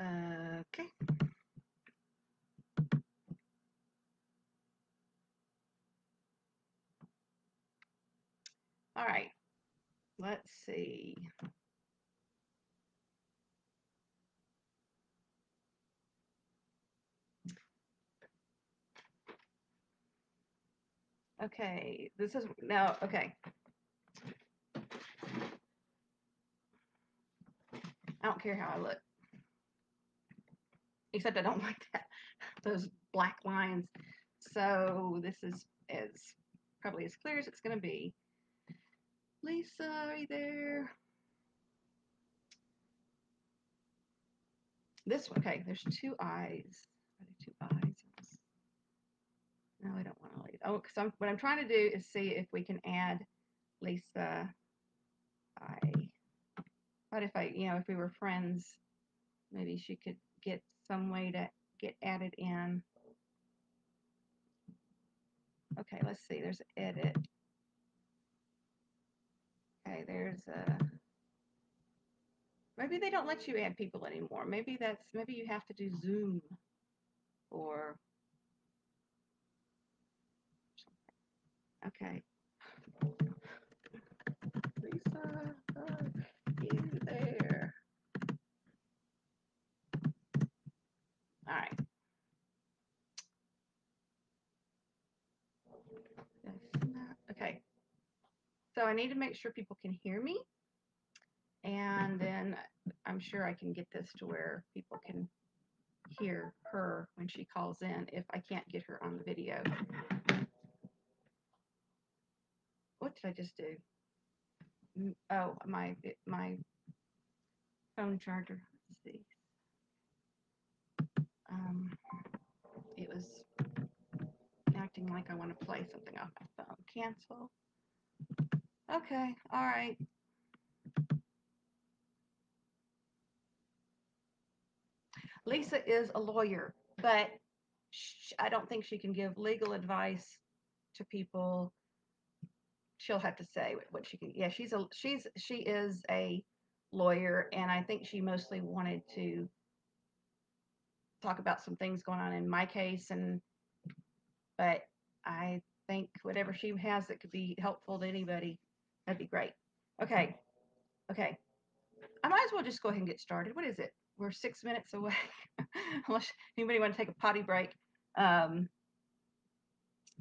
Okay. All right. Let's see. Okay. This is now, okay. I don't care how I look, except I don't like those black lines. So this is as probably as clear as it's going to be. Lisa, are you there? This one, okay, there's two eyes. Are there two eyes? No, I don't want to leave. Oh, because what I'm trying to do is see if we can add Lisa. What if if we were friends, maybe she could get some way to get added in. Okay, let's see. There's edit. Okay, there's maybe they don't let you add people anymore. Maybe you have to do Zoom or okay. Lisa, are you there? All right. Okay. So I need to make sure people can hear me, and then I'm sure I can get this to where people can hear her when she calls in if I can't get her on the video. What did I just do? Oh, my phone charger. Let's see. It was acting like I want to play something off my phone. Cancel. Okay. All right. Lisa is a lawyer, but I don't think she can give legal advice to people. She'll have to say what she can. Yeah, she is a lawyer, and I think she mostly wanted to talk about some things going on in my case, but I think whatever she has that could be helpful to anybody, that'd be great. Okay, okay. I might as well just go ahead and get started. What is it? We're 6 minutes away. Unless anybody want to take a potty break. Um,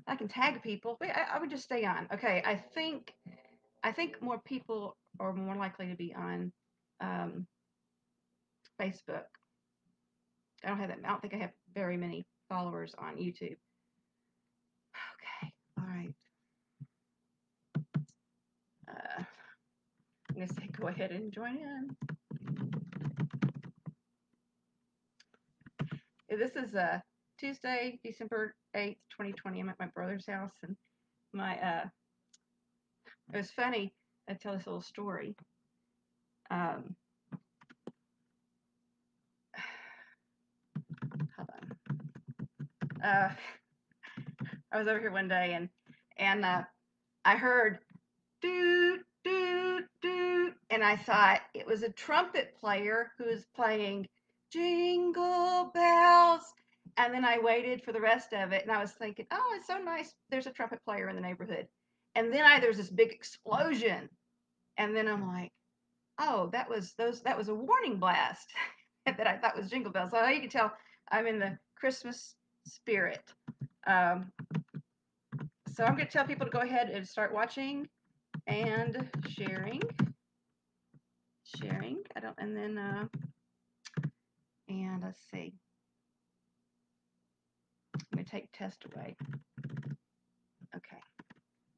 I can tag people. But I would just stay on. Okay, I think more people are more likely to be on um, Facebook. I don't have that. I don't think I have very many followers on YouTube. Okay, all right. I'm gonna say go ahead and join in. This is Tuesday, December 8th, 2020. I'm at my brother's house, and my it was funny. I tell this little story. Um, hold on. I was over here one day, and I heard doot doot doot, and I thought it was a trumpet player who was playing Jingle Bells. And then I waited for the rest of it, and I was thinking, oh, it's so nice. There's a trumpet player in the neighborhood. And then there's this big explosion, and then I'm like, oh, that was a warning blast that I thought was Jingle Bells. So you can tell I'm in the Christmas spirit. Um, so I'm going to tell people to go ahead and start watching and sharing. I don't, and then and let's see. I'm going to take test away. Okay,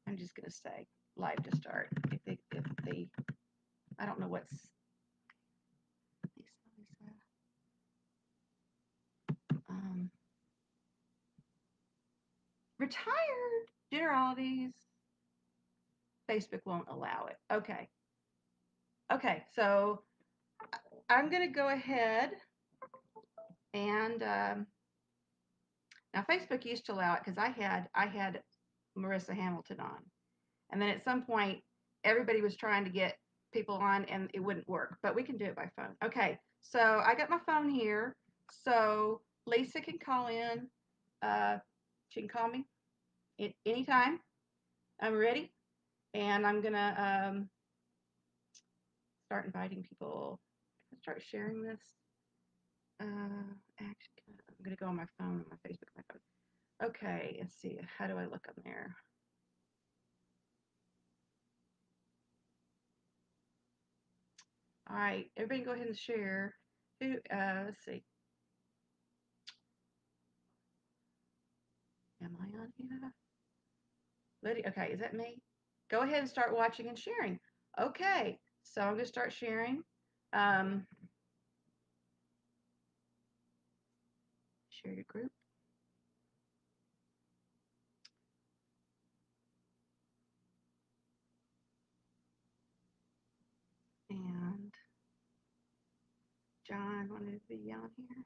I'm just going to say live to start. If they, I don't know what's. Retired generalities. Facebook won't allow it. Okay. Okay, so I'm going to go ahead and now Facebook used to allow it because I had Marissa Hamilton on, and then at some point everybody was trying to get people on and it wouldn't work. But we can do it by phone. Okay, So I got my phone here. So Lisa can call in. She can call me at any time. I'm ready, and I'm gonna start inviting people. Start sharing this. Actually, I'm gonna go on my phone, on my Facebook, my phone. Okay, let's see. How do I look on there? All right, everybody, go ahead and share. Let's see. Am I on here? Lydia, okay, is that me? Go ahead and start watching and sharing. Okay, so I'm gonna start sharing. Share your group. And John wanted to be on here.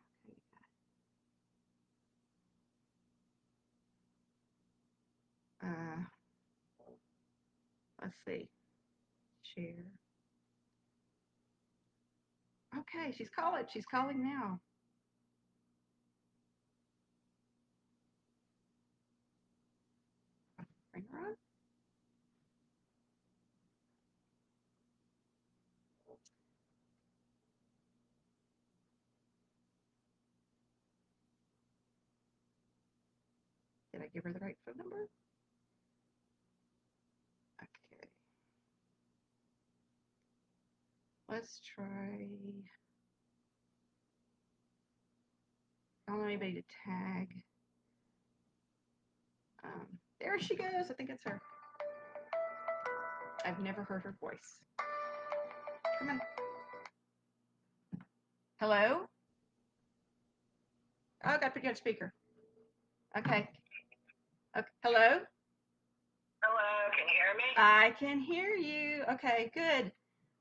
Okay. Let's see. Share. Okay, she's calling. She's calling now. Bring her on. Did I give her the right phone number? Okay. Let's try. I don't want anybody to tag. There she goes. I think it's her. I've never heard her voice. Come on. Hello? Oh, I got to put you on speaker. Okay. Okay. Hello? Hello, can you hear me? I can hear you. Okay, good.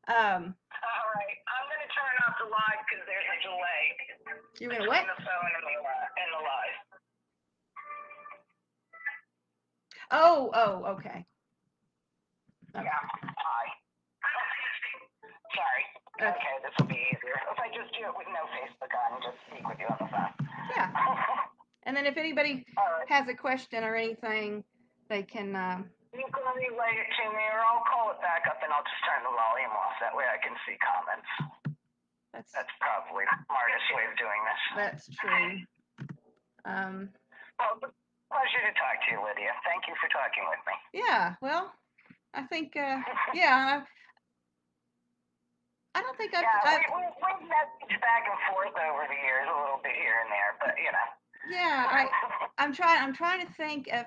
All right, I'm going to turn off the live because there's a delay. You're going to what? Between the phone and the live. Oh, okay. Yeah, hi. Sorry. Okay, this will be easier. If I just do it with no Facebook on and just speak with you on the phone. Yeah. And then if anybody has a question or anything, they can. You can relay it to me, or I'll call it back up and I'll just turn the volume off. That way I can see comments. That's probably the smartest way of doing this. That's true. Well, it's a pleasure to talk to you, Lydia. Thank you for talking with me. Yeah, well, I think, yeah, I don't think I've... Yeah, we've messaged back and forth over the years a little bit here and there, but, you know. Yeah, I'm trying to think of,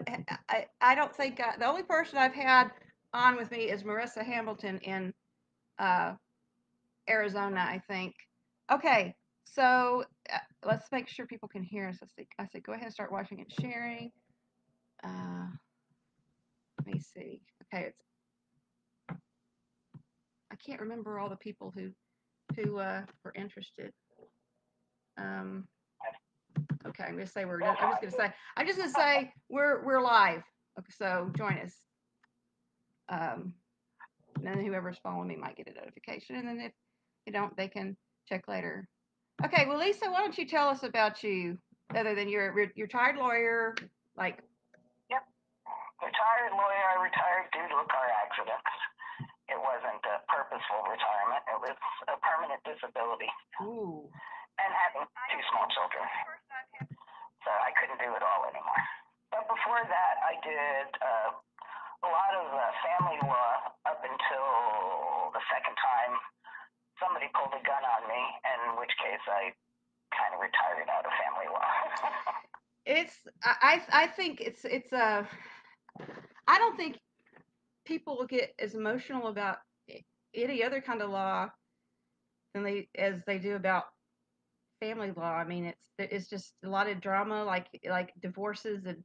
I don't think, the only person I've had on with me is Marissa Hamilton in Arizona, I think. Okay, so let's make sure people can hear us. I said, go ahead and start watching and sharing. Let me see. Okay, I can't remember all the people who were interested. Okay, I'm just gonna say we're live. Okay, so join us. And then whoever's following me might get a notification, and then if you don't, they can check later. Okay, well, Lisa, why don't you tell us about you, other than you're a retired lawyer, like. Yep, retired lawyer. I retired due to a car accident. It wasn't a purposeful retirement. It was a permanent disability. Ooh. And having 2 small children. So I couldn't do it all anymore. But before that, I did a lot of family law up until the second time somebody pulled a gun on me, in which case I kind of retired out of family law. I think it's I don't think people get as emotional about any other kind of law as they do about family law. I mean, it's just a lot of drama, like divorces, and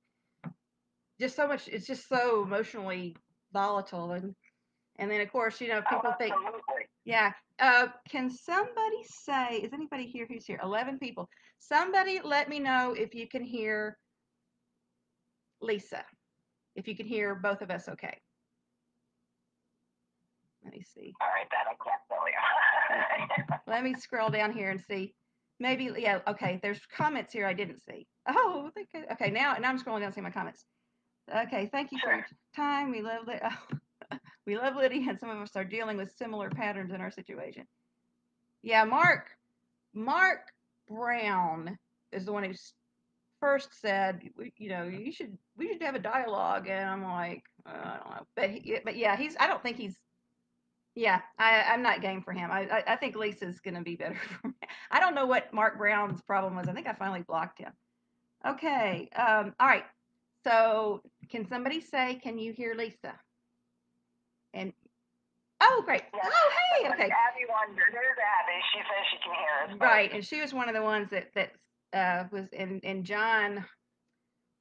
just so much. It's just so emotionally volatile, and then of course, people think, yeah. Can somebody say? Is anybody here who's here? 11 people. Somebody let me know if you can hear Lisa. If you can hear both of us, okay. Let me see. All right, that I can't tell you. Let me scroll down here and see. Maybe, yeah, okay, there's comments here I didn't see. Oh, okay, now I'm scrolling down and see my comments. Okay, thank you for your time. We love we love Lydia, and some of us are dealing with similar patterns in our situation. Yeah, Mark Brown is the one who first said, we should have a dialogue, and I'm like, I don't know, but yeah, I don't think he's. Yeah, I'm not game for him. I think Lisa's gonna be better for me. I don't know what Mark Brown's problem was. I think I finally blocked him. Okay. All right. So can somebody say, can you hear Lisa? And oh, great. Yes. Oh, hey. Okay. Abby wondered. There's Abby. She says she can hear us. Right, and she was one of the ones that was in John.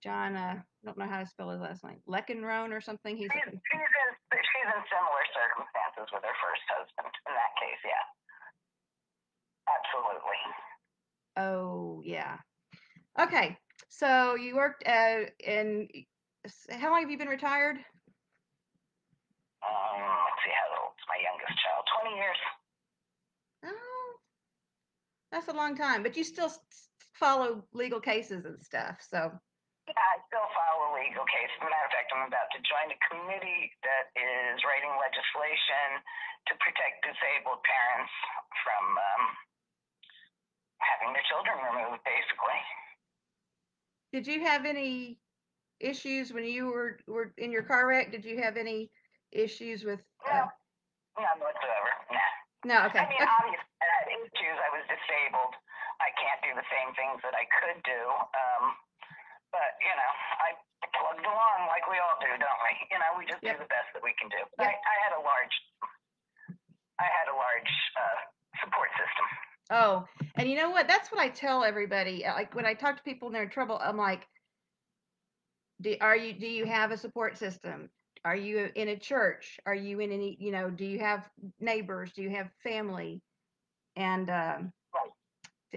I don't know how to spell his last name. Leckenroan or something. She's in similar circumstances with her first husband. In that case, yeah. Absolutely. Oh, yeah. Okay, so you worked in. How long have you been retired? Let's see, how old's my youngest child? 20 years. Oh, that's a long time, but you still follow legal cases and stuff, so. Yeah, I still follow legal cases. As a matter of fact, I'm about to join a committee that is writing legislation to protect disabled parents from having their children removed, basically. Did you have any issues when you were in your car wreck? Did you have any issues with? No, none whatsoever. Nah. No, okay. I mean, obviously, I had issues. I was disabled. I can't do the same things that I could do. But, I plugged along like we all do, don't we? We just do the best that we can do. Yep. I had a large support system. Oh, and you know what? That's what I tell everybody. Like when I talk to people and they're in trouble, I'm like, do you have a support system? Are you in a church? Are you in any, do you have neighbors? Do you have family? And right.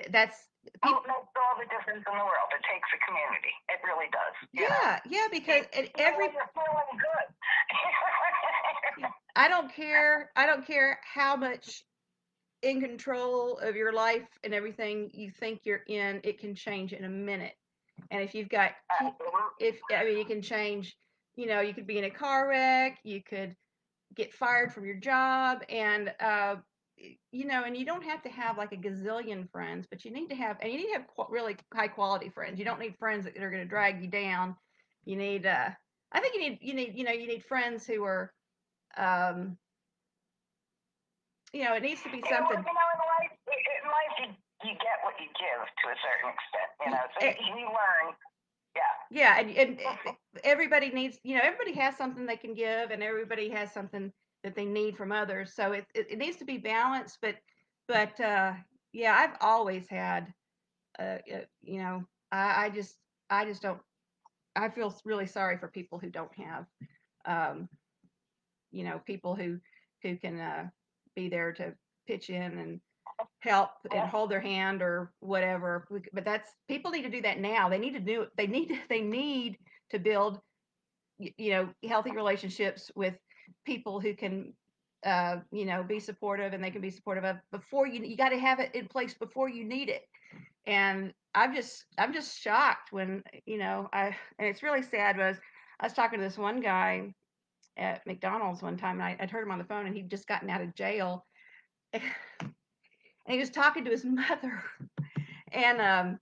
That's it makes all the difference in the world. It takes a community. It really does. Yeah, because you're feeling good. I don't care how much in control of your life and everything you think you're in, it can change in a minute. And if you've got, you can change, you could be in a car wreck, you could get fired from your job, and, and you don't have to have like a gazillion friends, but you need to have really high quality friends. You don't need friends that are going to drag you down. You need, I think you need friends who are, it needs to be something. In life, you get what you give to a certain extent, so you learn. Yeah, and everybody needs, everybody has something they can give, and everybody has something that they need from others. So it needs to be balanced, but yeah, I've always had, I just don't. I feel really sorry for people who don't have, um, people who can be there to pitch in and help and hold their hand or whatever. But people need to do that now. They need to do. They need to build, healthy relationships with people who can, be supportive, and they can be supportive of before you got to have it in place before you need it. And I'm just shocked when, and it's really sad. But I was talking to this one guy at McDonald's one time, and I'd heard him on the phone, and he'd just gotten out of jail. And he was talking to his mother, and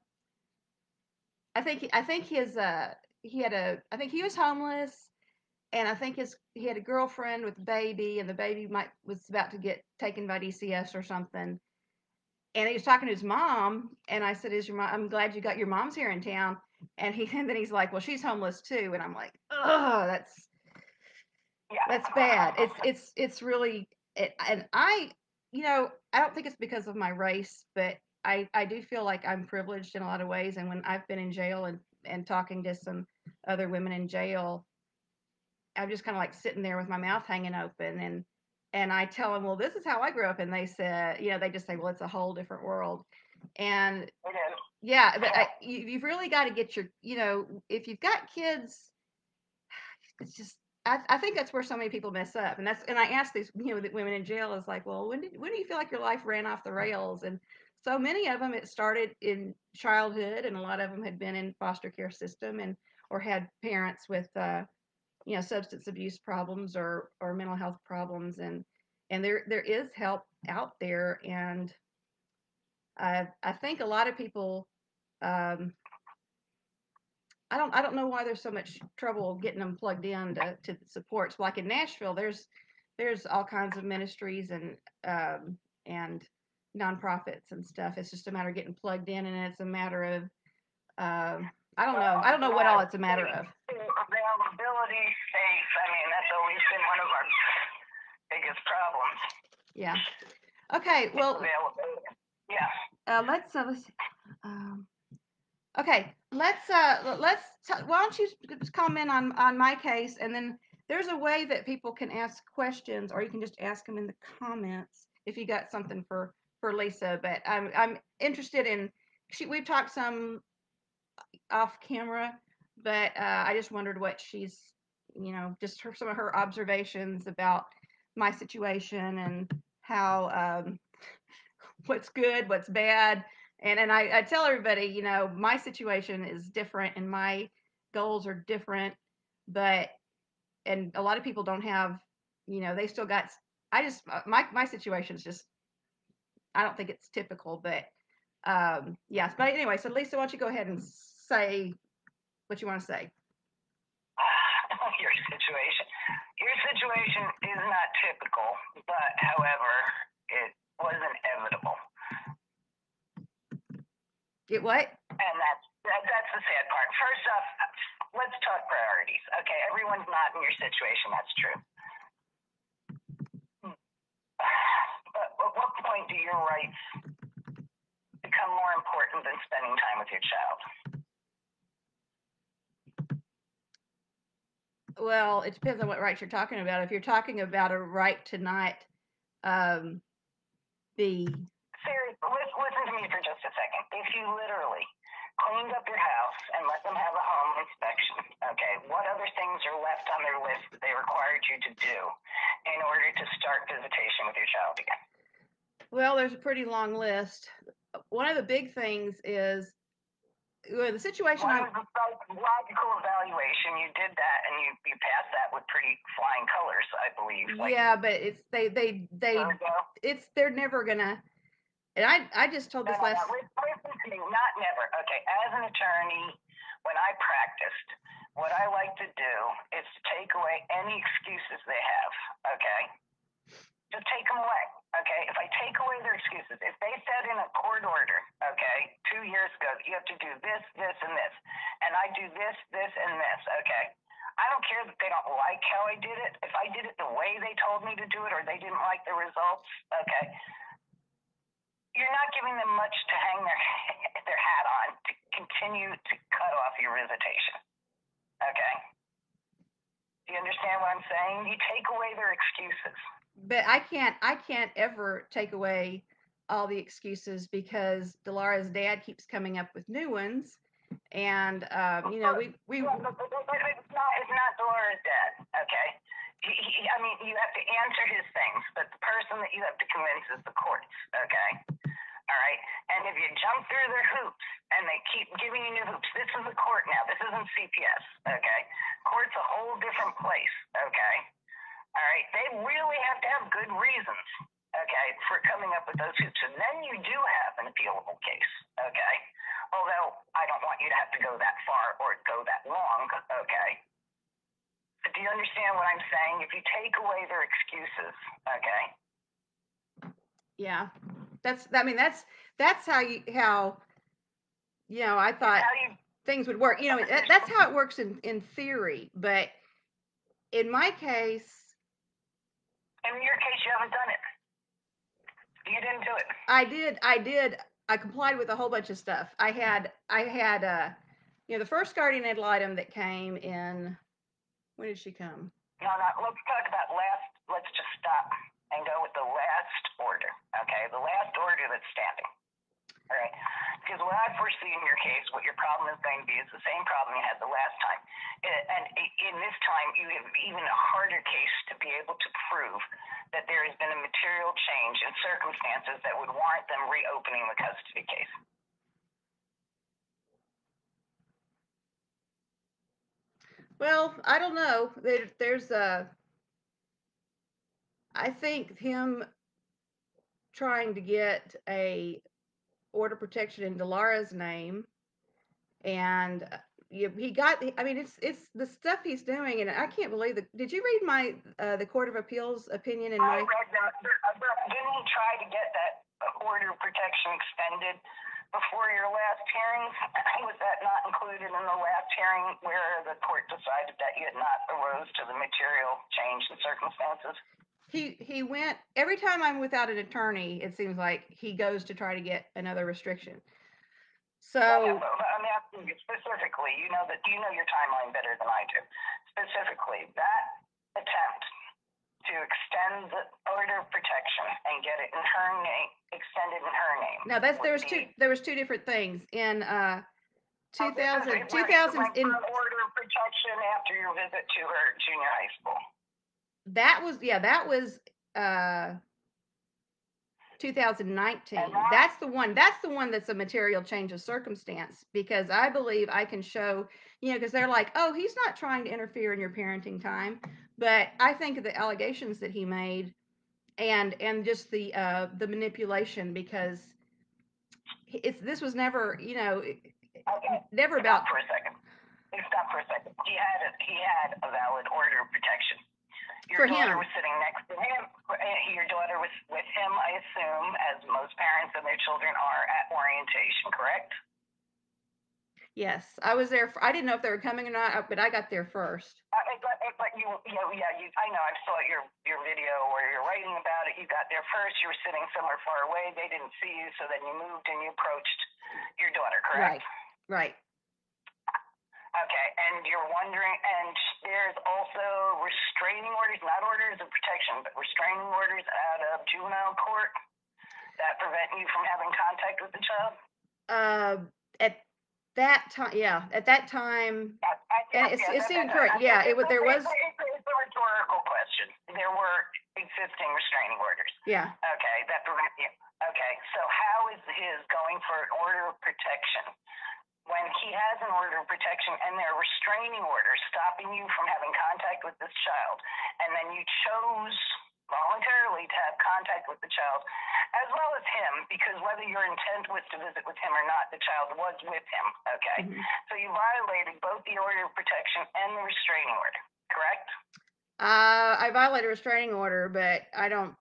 I think his I think he was homeless, and I think he had a girlfriend with a baby, and the baby was about to get taken by DCS or something. And he was talking to his mom, and I said, "Is your mom? I'm glad you got your mom's here in town." And then he's like, "Well, she's homeless too." And I'm like, "Oh, that's bad. It's really and I, I don't think it's because of my race, but I do feel like I'm privileged in a lot of ways. And when I've been in jail and talking to some other women in jail, I'm just kind of like sitting there with my mouth hanging open, and I tell them, well, this is how I grew up, and they said, they just say, well, it's a whole different world. And yeah, but you've really got to get your, if you've got kids, it's just, I think that's where so many people mess up, and I ask these the women in jail is like, well, when do you feel like your life ran off the rails? And so many of them, it started in childhood, and a lot of them had been in foster care system and or had parents with substance abuse problems or mental health problems, and there is help out there, and I think a lot of people. I don't know why there's so much trouble getting them plugged in to supports. Like in Nashville, there's all kinds of ministries and nonprofits and stuff. It's just a matter of getting plugged in, and it's a matter of I don't know what all it's a matter of. Availability, safe. I mean, that's always been one of our biggest problems. Yeah. Okay. Well. Yeah. Let's see. Okay, why don't you comment on my case, and then there's a way that people can ask questions, or you can just ask them in the comments if you got something for Lisa. But I'm interested in we've talked some off camera, but I just wondered what she's just some of her observations about my situation and how what's good, what's bad. And I tell everybody, my situation is different and my goals are different, and a lot of people don't have, they still got, my situation is just, I don't think it's typical, but yes. But anyway, so Lisa, why don't you go ahead and say what you want to say? Your situation is not typical, but however, it was inevitable. It what? And that's the sad part. First off, let's talk priorities. Okay, everyone's not in your situation. That's true. But at what point do your rights become more important than spending time with your child? Well, it depends on what rights you're talking about. If you're talking about a right to not be... Seriously, listen to me for just a second. If you literally cleaned up your house and let them have a home inspection, okay, what other things are left on their list that they required you to do in order to start visitation with your child again? Well, there's a pretty long list. One of the big things is the situation. One was the psychological evaluation. You did that, and you passed that with pretty flying colors, I believe. Yeah, but it's they're never gonna. And I just told this last. Listen to me, not never. Okay, as an attorney, when I practiced, what I like to do is to take away any excuses they have. Okay, just take them away. Okay, if I take away their excuses, if they said in a court order, okay, 2 years ago, you have to do this, this, and this, and I do this, this, and this, okay, I don't care that they don't like how I did it. If I did it the way they told me to do it or they didn't like the results, okay, you're not giving them much to hang their hat on to continue to cut off your visitation, okay? Do you understand what I'm saying? You take away their excuses. But I can't ever take away all the excuses because Delara's dad keeps coming up with new ones, and we. Yeah, but it's not Delara's dad, okay? I mean, you have to answer his things, but the person that you have to convince is the courts, okay? All right? And if you jump through their hoops and they keep giving you new hoops, this is a court now. This isn't CPS, okay? Court's a whole different place, okay? All right, they really have to have good reasons, okay, for coming up with those hoops. And then you do have an appealable case, okay? Although I don't want you to have to go that far or go that long, okay? But do you understand what I'm saying? If you take away their excuses, okay? Yeah, that's how I thought things would work. That's how it works in theory, but in my case. In your case, you haven't done it. You didn't do it. I did. I complied with a whole bunch of stuff. I had the first guardian ad litem that came in. When did she come? No, let's talk about let's just stop and go with the last order, okay? The last order that's standing. All right. because what I foresee in your case, what your problem is going to be is the same problem you had the last time. And in this time, you have even a harder case to be able to prove that there has been a material change in circumstances that would warrant them reopening the custody case. Well, I don't know. There's I think him trying to get a order of protection in Delara's name, and he got. I mean, it's the stuff he's doing, and I can't believe that. Did you read my the Court of Appeals opinion in my? I read that. Didn't he try to get that order of protection extended before your last hearing? Was that not included in the last hearing where the court decided that you had not arose to the material change in circumstances? He went every time I'm without an attorney. It seems like he goes to try to get another restriction. So I'm asking you specifically. You know your timeline better than I do. Specifically, that attempt to extend the order of protection and get it in her name, extended in her name. Now there was two different things in 2000 in order of protection after your visit to her junior high school. That was 2019. That's the one that's a material change of circumstance, because I believe I can show, because they're like, oh, he's not trying to interfere in your parenting time, but I think of the allegations that he made and just the manipulation, because this was never, never about. Stop for a second. He had a valid order of protection. Your daughter was sitting next to him. Your daughter was with him, I assume, as most parents and their children are at orientation, correct? Yes, I was there. I didn't know if they were coming or not, but I got there first. But I know. I saw your video where you're writing about it. You got there first. You were sitting somewhere far away. They didn't see you, so then you moved and you approached your daughter, correct? Right. Okay, and you're wondering, and there's also restraining orders, not orders of protection, but restraining orders out of juvenile court that prevent you from having contact with the child? At that time, yeah. At that time, and it seemed correct. Yeah, there was. It's a rhetorical question. There were existing restraining orders. Yeah. Okay, that prevent you. Okay, so how is his going for an order of protection when he has an order of protection and there are restraining orders stopping you from having contact with this child, and then you chose voluntarily to have contact with the child as well as him, because whether your intent was to visit with him or not, the child was with him, okay? Mm-hmm. So you violated both the order of protection and the restraining order, correct? I violated a restraining order, but I don't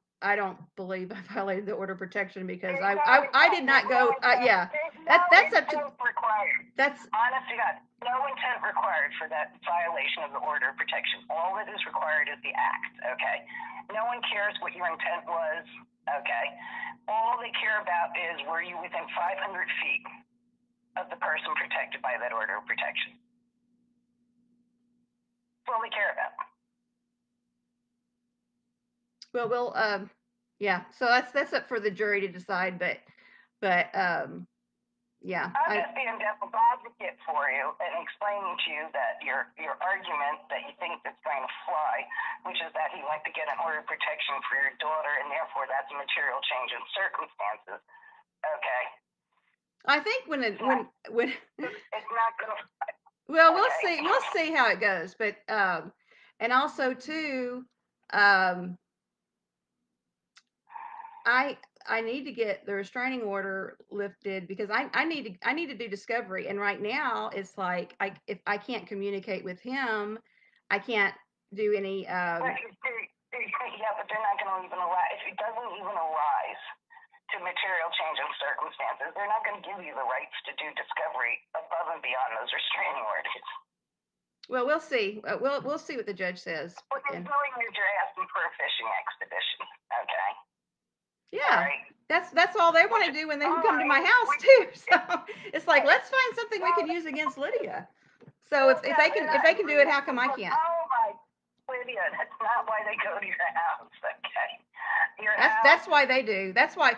believe I violated the order of protection, because I did not go. Yeah, that's up to. Required. That's honest to God. No intent required for that violation of the order of protection. All that is required is the act. Okay. No one cares what your intent was. Okay. All they care about is, were you within 500 feet of the person protected by that order of protection? That's all they care about. Well, yeah. So that's up for the jury to decide, but yeah. I'm just being devil's advocate for you and explaining to you that your argument that you think that's going to fly, which is that he went to get an order of protection for your daughter, and therefore that's a material change in circumstances. Okay. I think when it's not going to fly. Well, we'll see how it goes, but and also too, I need to get the restraining order lifted, because I need to do discovery, and right now it's like if I can't communicate with him, I can't do any. Yeah, but they're not going to even arise. If it doesn't even arise to material change in circumstances, they're not going to give you the rights to do discovery above and beyond those restraining orders. Well, we'll see. We'll see what the judge says. What they're doing is you're asking for a fishing expedition. Okay. Yeah, right. That's all they want to do when they come to my house too. So it's like, let's find something we can use against Lydia. So if they can do it, how come I can't? Oh my, Lydia, that's not why they go to your house. Okay. That's why they do. That's why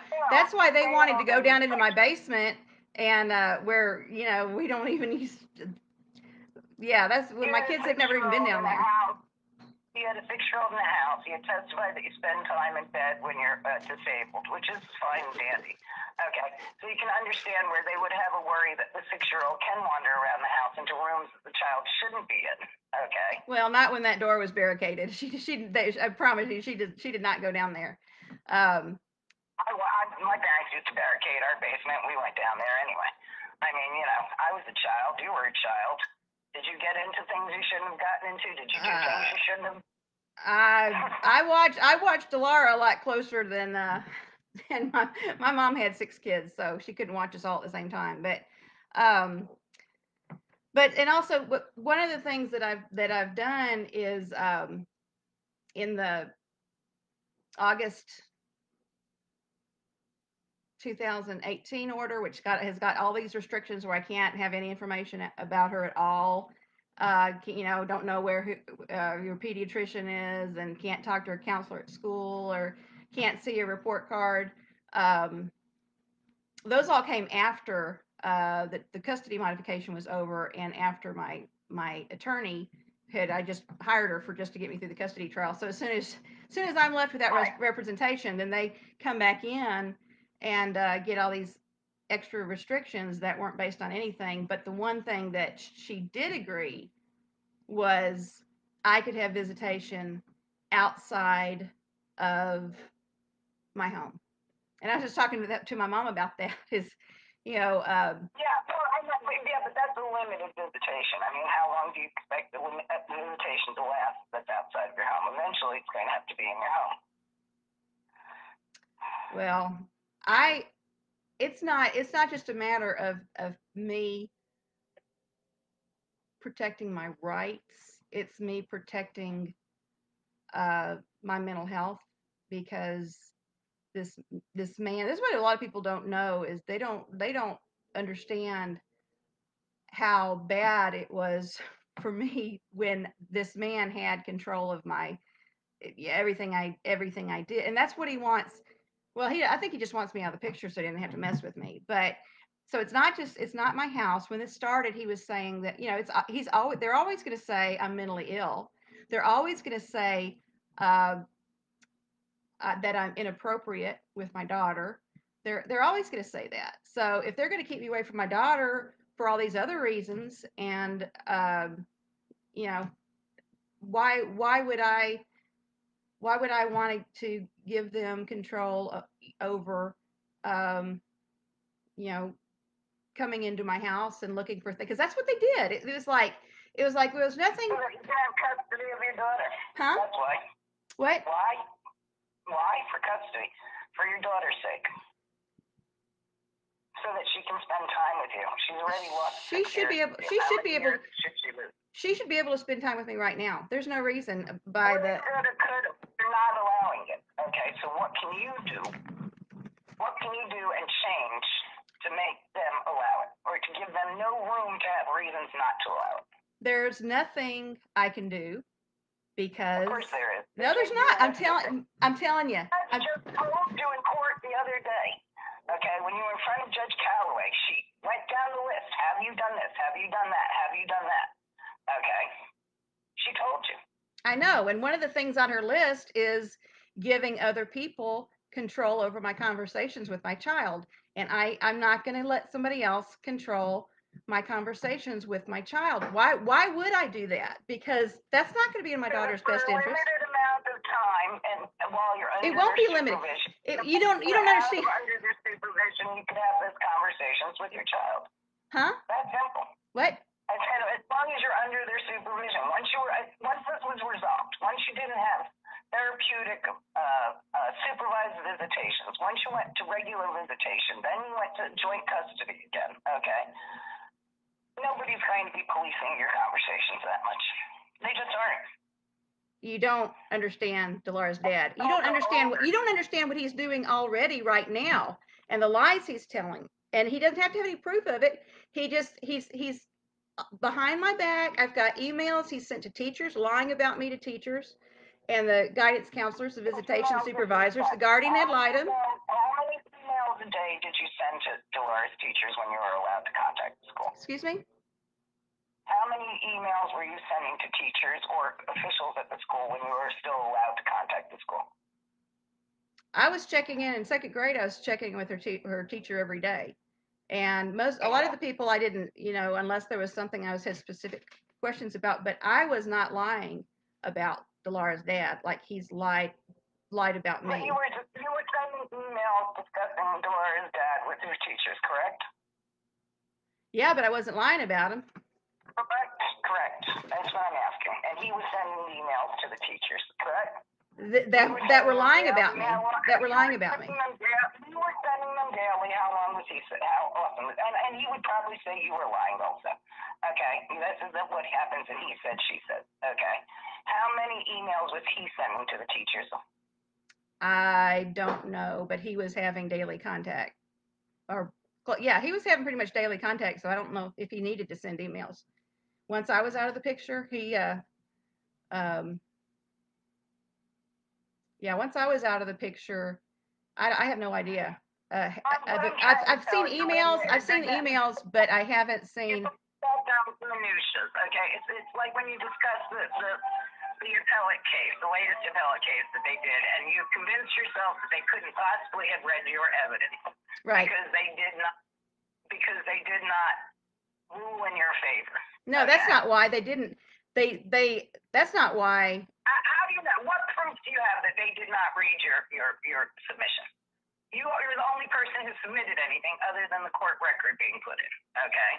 they wanted to go down into my basement and where we don't even use. Yeah, that's when my kids have never even been down there. You had a 6-year-old in the house. You testified that you spend time in bed when you're disabled, which is fine and dandy. Okay, so you can understand where they would have a worry that the 6-year-old can wander around the house into rooms that the child shouldn't be in. Okay. Well, not when that door was barricaded. I promise you, she did not go down there. My parents used to barricade our basement. We went down there anyway. I mean, I was a child. You were a child. Did you get into things you shouldn't have gotten into? Did you do things you shouldn't have? I watched Delara a lot closer than and my mom had 6 kids, so she couldn't watch us all at the same time. But and also one of the things that I've done is in the August 2018 order, which has got all these restrictions where I can't have any information about her at all. Don't know where your pediatrician is, and can't talk to her counselor at school, or can't see a report card. Those all came after the custody modification was over, and after my attorney I just hired her just to get me through the custody trial. So as soon as I'm left with that representation, then they come back in and get all these extra restrictions that weren't based on anything. But the one thing that she did agree was I could have visitation outside of my home. And I was just talking to my mom about that. But that's a limited visitation. I mean, how long do you expect the visitation to last that's outside of your home? Eventually, it's going to have to be in your home. Well, it's not just a matter of me protecting my rights. It's me protecting my mental health, because this man, this is what a lot of people don't know, is they don't understand how bad it was for me when this man had control of everything I did. And that's what he wants. Well, I think he just wants me out of the picture so he doesn't have to mess with me. But so it's not my house. When this started, he was saying that, they're always going to say I'm mentally ill. They're always going to say that I'm inappropriate with my daughter. They're always going to say that. So if they're going to keep me away from my daughter for all these other reasons, and why would I want to give them control over coming into my house and looking for things? Because that's what they did. It was like there was nothing. So that you can have custody of your daughter. Huh? That's why. What? Why for custody? For your daughter's sake. So that she can spend time with you. She's already lost. She should be able. She should be able to spend time with me right now. There's no reason You're not allowing it. Okay, so what can you do? What can you do and change to make them allow it, or to give them no room to have reasons not to allow it? There's nothing I can do, because. Of course there is. No, there's not. I'm telling you. I just told you in court the other day. Okay, when you were in front of Judge Calloway, she went down the list. Have you done this? Have you done that? Have you done that? Okay. She told you. I know. And one of the things on her list is giving other people control over my conversations with my child. And I'm not going to let somebody else control my conversations with my child. Why would I do that? Because that's not going to be in my daughter's best interest. For a limited amount of time, and while you're under it won't be limited. You don't understand. Under their supervision, you can have those conversations with your child. Huh? That's simple. What? I said, as long as you're under their supervision. Once this was resolved, once you didn't have therapeutic supervised visitations, once you went to regular visitation, then you went to joint custody again. Okay. Nobody's going to be policing your conversations that much. They just aren't. You don't understand Delara's dad. You don't understand what he's doing already right now, and the lies he's telling. And he doesn't have to have any proof of it. He's behind my back. I've got emails he's sent to teachers lying about me to teachers, and the guidance counselors, the visitation supervisors, the guardian ad litem. How many emails emails a day did you send to Dolores teachers when you were allowed to contact the school? Excuse me? How many emails were you sending to teachers or officials at the school when you were still allowed to contact the school? I was checking in second grade. I was checking with her teacher every day, and a lot of the people I didn't, unless there was something I had specific questions about. But I was not lying about Dolores' dad, like he's lied about me. But you were sending emails discussing Dolores' dad with your teachers, correct? Yeah, but I wasn't lying about him. Correct. That's what I'm asking. And he was sending emails to the teachers, correct? That were lying about me. That were lying about me. You were sending them daily. How long was he? How often? And he would probably say you were lying also. Okay. This is what happens in he said, she said. Okay. How many emails was he sending to the teachers? I don't know, but he was having daily contact. Yeah, he was having pretty much daily contact, so I don't know if he needed to send emails. Once I was out of the picture, once I was out of the picture, I have no idea. I've seen emails, but I haven't seen. Okay, it's like when you discuss the appellate case, the latest appellate case that they did, and you convinced yourself that they couldn't possibly have read your evidence, right? Because they did not rule in your favor. No, okay? That's not why they didn't. That's not why. How do you know? What proof do you have that they did not read your submission? You're the only person who submitted anything other than the court record being put in. Okay.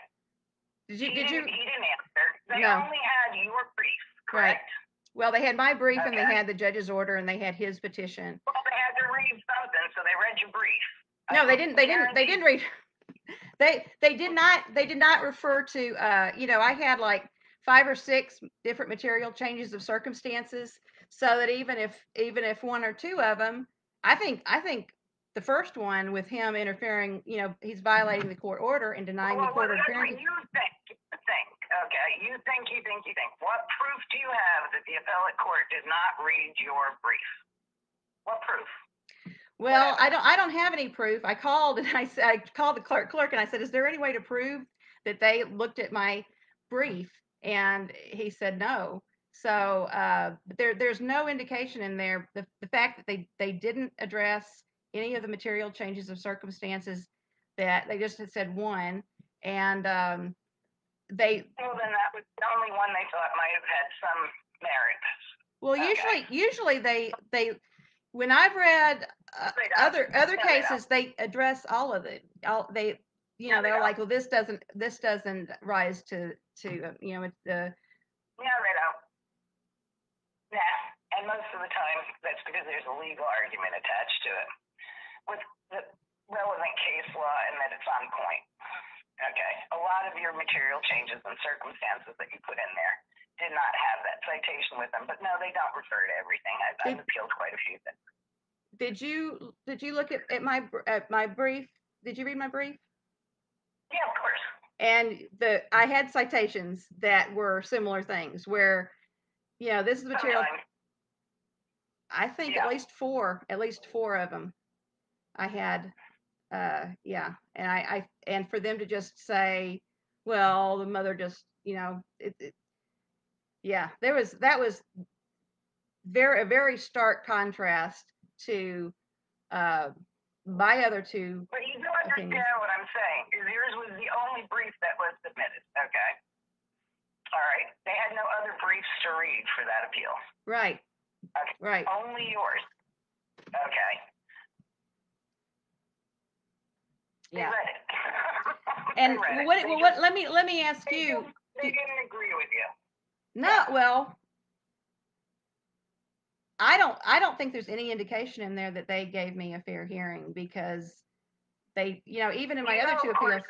He didn't answer. They only had your brief, correct? Right. Well, they had my brief, and they had the judge's order, and they had his petition. Well, they had to read something, so they read your brief. No, they didn't. They didn't read. They did not refer to. I had like 5 or 6 different material changes of circumstances, so that even if 1 or 2 of them, I think the first one with him interfering, he's violating the court order and denying the court order. You think. Okay, you think. What proof do you have that the appellate court did not read your brief? What proof? Well, I don't have any proof. I called and I called the clerk and I said, "Is there any way to prove that they looked at my brief?" And he said no. So there's no indication in there. The fact that they didn't address any of the material changes of circumstances, that they just had said 1, and they. Well, then that was the only one they thought might have had some merit. Well, okay. Usually they when I've read other cases, they address all of it. They're like, well, this doesn't rise to it's the. Yeah, they don't. Yeah, and most of the time that's because there's a legal argument attached to it with the relevant case law and that it's on point. Okay, a lot of your material changes and circumstances that you put in there did not have that citation with them, but no, they don't refer to everything. I've appealed quite a few things. Did you look at my brief? Did you read my brief? Yeah, of course. And I had citations that were similar things where, this is the material. Sometimes. I think at least four of them I had. And for them to just say, well, the mother just, that was a very stark contrast to my other 2. But you do understand what I'm saying. Yours was the only brief that was submitted. Okay. All right. They had no other briefs to read for that appeal. Right. Okay. Right. Only yours. Okay. Yeah. They read it. And let me ask you. They didn't agree with you. No, well, I don't think there's any indication in there that they gave me a fair hearing, because they, even in my other 2 appeals.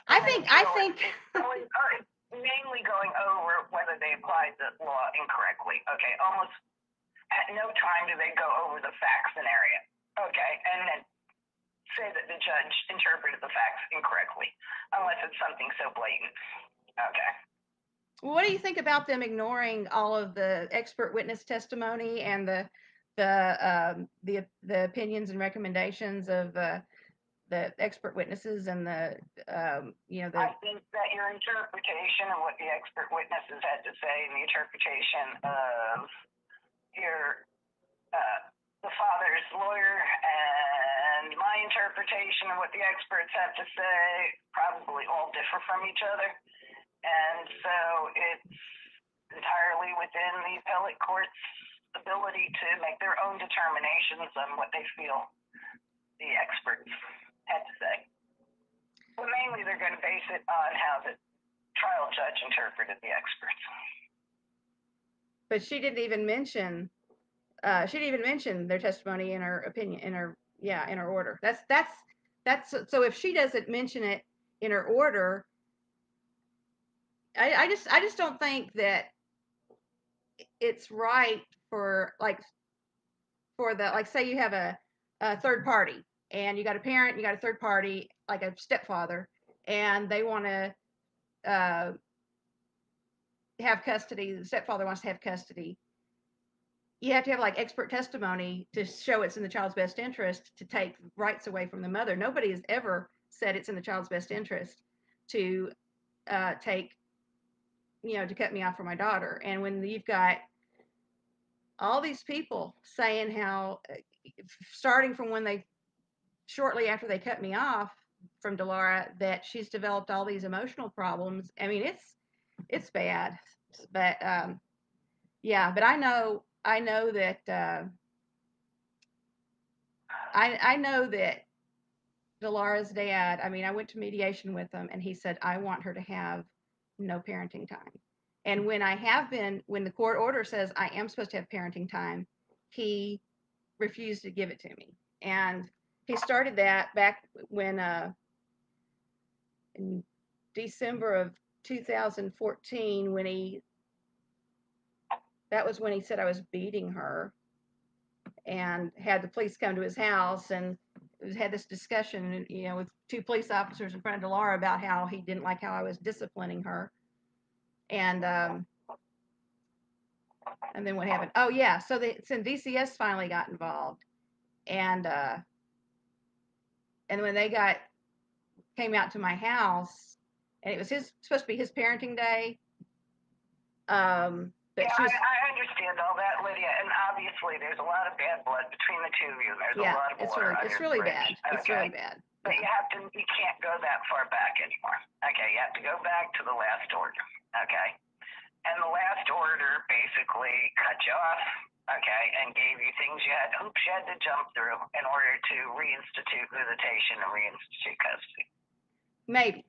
I think it's mainly going over whether they applied the law incorrectly. Okay, almost at no time do they go over the fact scenario. Okay, and then say that the judge interpreted the facts incorrectly, unless it's something so blatant. Okay. Well, what do you think about them ignoring all of the expert witness testimony and the the opinions and recommendations of the expert witnesses and the I think that your interpretation of what the expert witnesses had to say and the interpretation of your the father's lawyer and my interpretation of what the experts have to say probably all differ from each other, and so it's entirely within the appellate court's ability to make their own determinations on what they feel the experts had to say. But mainly they're going to base it on how the trial judge interpreted the experts. But she didn't even mention their testimony in her opinion, in her order. That's so if she doesn't mention it in her order, I just don't think that it's right for say you have a third party, and you got a parent, you got a third party, like a stepfather, and they want to have custody. The stepfather wants to have custody. You have to have like expert testimony to show it's in the child's best interest to take rights away from the mother. Nobody has ever said it's in the child's best interest to to cut me off for my daughter. And when you've got all these people saying how, starting from shortly after they cut me off from Delara, that she's developed all these emotional problems. I mean, it's bad. But but I know that I know that Delara's dad, I mean, I went to mediation with him, and he said, I want her to have no parenting time. And when the court order says I am supposed to have parenting time, he refused to give it to me. And he started that back when, in December of 2014, that was when he said I was beating her, and had the police come to his house, and had this discussion, with two police officers in front of Delara about how he didn't like how I was disciplining her. And then what happened? Oh yeah, so DCS finally got involved, and when they came out to my house, and it was supposed to be his parenting day. But I understand all that, Lydia, and obviously there's a lot of bad blood between the two of you. There's a lot of water under the bridge. It's really bad. Okay? It's really bad. But you can't go that far back anymore. Okay, you have to go back to the last order. Okay, and the last order basically cut you off. Okay, and gave you hoops you had to jump through in order to reinstitute visitation and reinstitute custody. Maybe.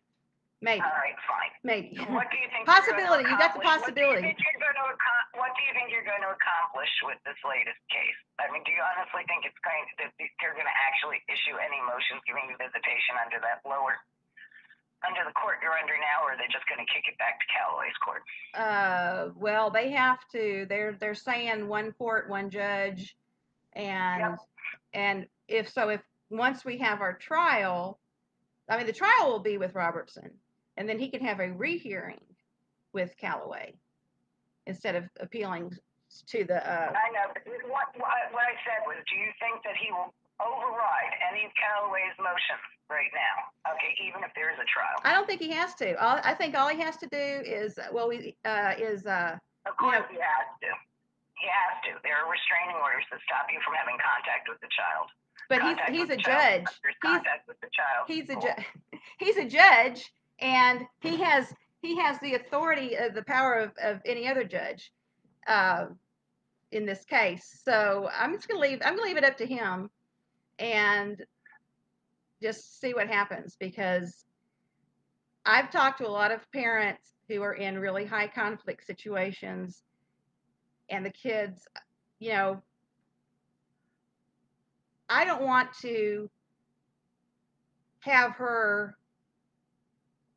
All right, fine. Maybe. What do you think? Possibility. You got the possibility. What do you think you're going to accomplish with this latest case? I mean, do you honestly think that they're going to actually issue any motions giving you visitation under the court you're under now, or are they just going to kick it back to Callaway's court? Well, they have to. They're saying one court, one judge, and if once we have our trial, I mean, the trial will be with Robertson, and then he can have a rehearing with Callaway instead of appealing to the. I know, but what I said was, do you think that he will override any of Callaway's motions right now? Okay, even if there is a trial. I don't think he has to. I think all he has to do is, Of course he has to. He has to. There are restraining orders that stop you from having contact with the child. But he's a judge. Contact with the child. He's a judge, and he has the authority of the power of any other judge in this case. So I'm gonna leave it up to him and just see what happens, because I've talked to a lot of parents who are in really high conflict situations, and the kids, I don't want to have her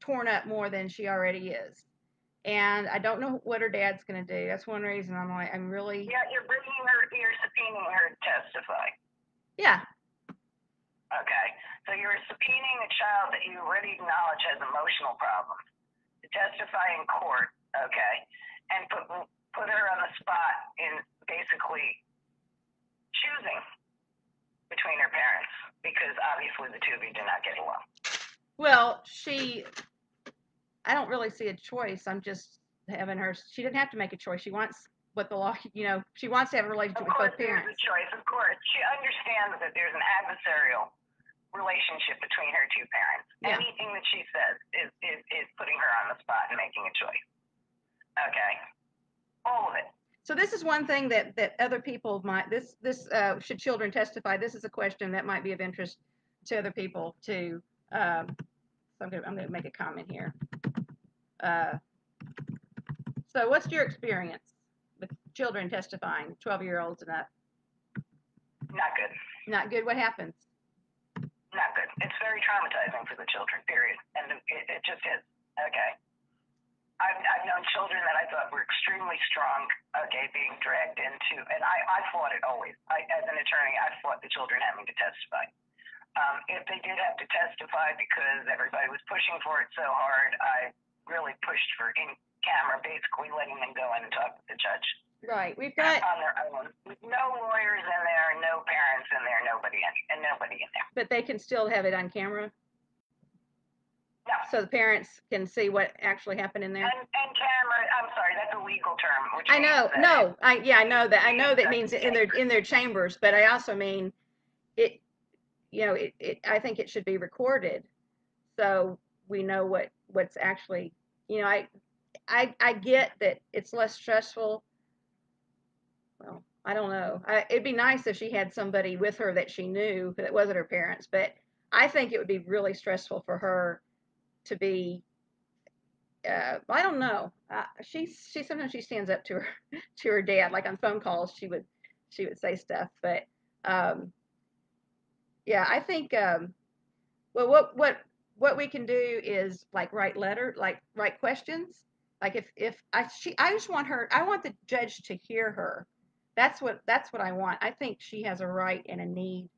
torn up more than she already is. And I don't know what her dad's going to do. That's one reason I'm really. Yeah, you're subpoenaing her to testify. Yeah. Okay. So you're subpoenaing a child that you already acknowledge has emotional problems to testify in court, okay, and put her on the spot in basically choosing between her parents because obviously the two of you do not get along. Well, I don't really see a choice. I'm just having her. She didn't have to make a choice. She wants what the law, she wants to have a relationship with both parents. There's a choice, of course. She understands that there's an adversarial relationship between her two parents. Yeah. Anything that she says is putting her on the spot and making a choice. Okay? All of it. So this is one thing that other people might, should children testify? This is a question that might be of interest to other people too. So I'm going to make a comment here. So what's your experience with children testifying, 12-year-olds and up? Not good. Not good? What happens? Not good. It's very traumatizing for the children, period. And it just is. Okay? I've known children that I thought were extremely strong, okay, being dragged into, and I fought it always. As an attorney, I fought the children having to testify. If they did have to testify because everybody was pushing for it so hard, I really pushed for in-camera, basically letting them go in and talk to the judge. Right. We've got on their own, with no lawyers in there, no parents in there, nobody in there. But they can still have it on camera? No. So the parents can see what actually happened in there? And camera, I'm sorry, that's a legal term. I know. No. I know that. I know that means in their chambers, but I also mean it, I think it should be recorded so we know what's actually, I get that it's less stressful. Well, I don't know. It'd be nice if she had somebody with her that she knew that wasn't her parents, but I think it would be really stressful for her to be. I don't know. Sometimes she stands up to her dad, like on phone calls. She would say stuff, but yeah, I think. Well, what we can do is like write questions. Like if I just want her. I want the judge to hear her. That's what I want. I think she has a right and a need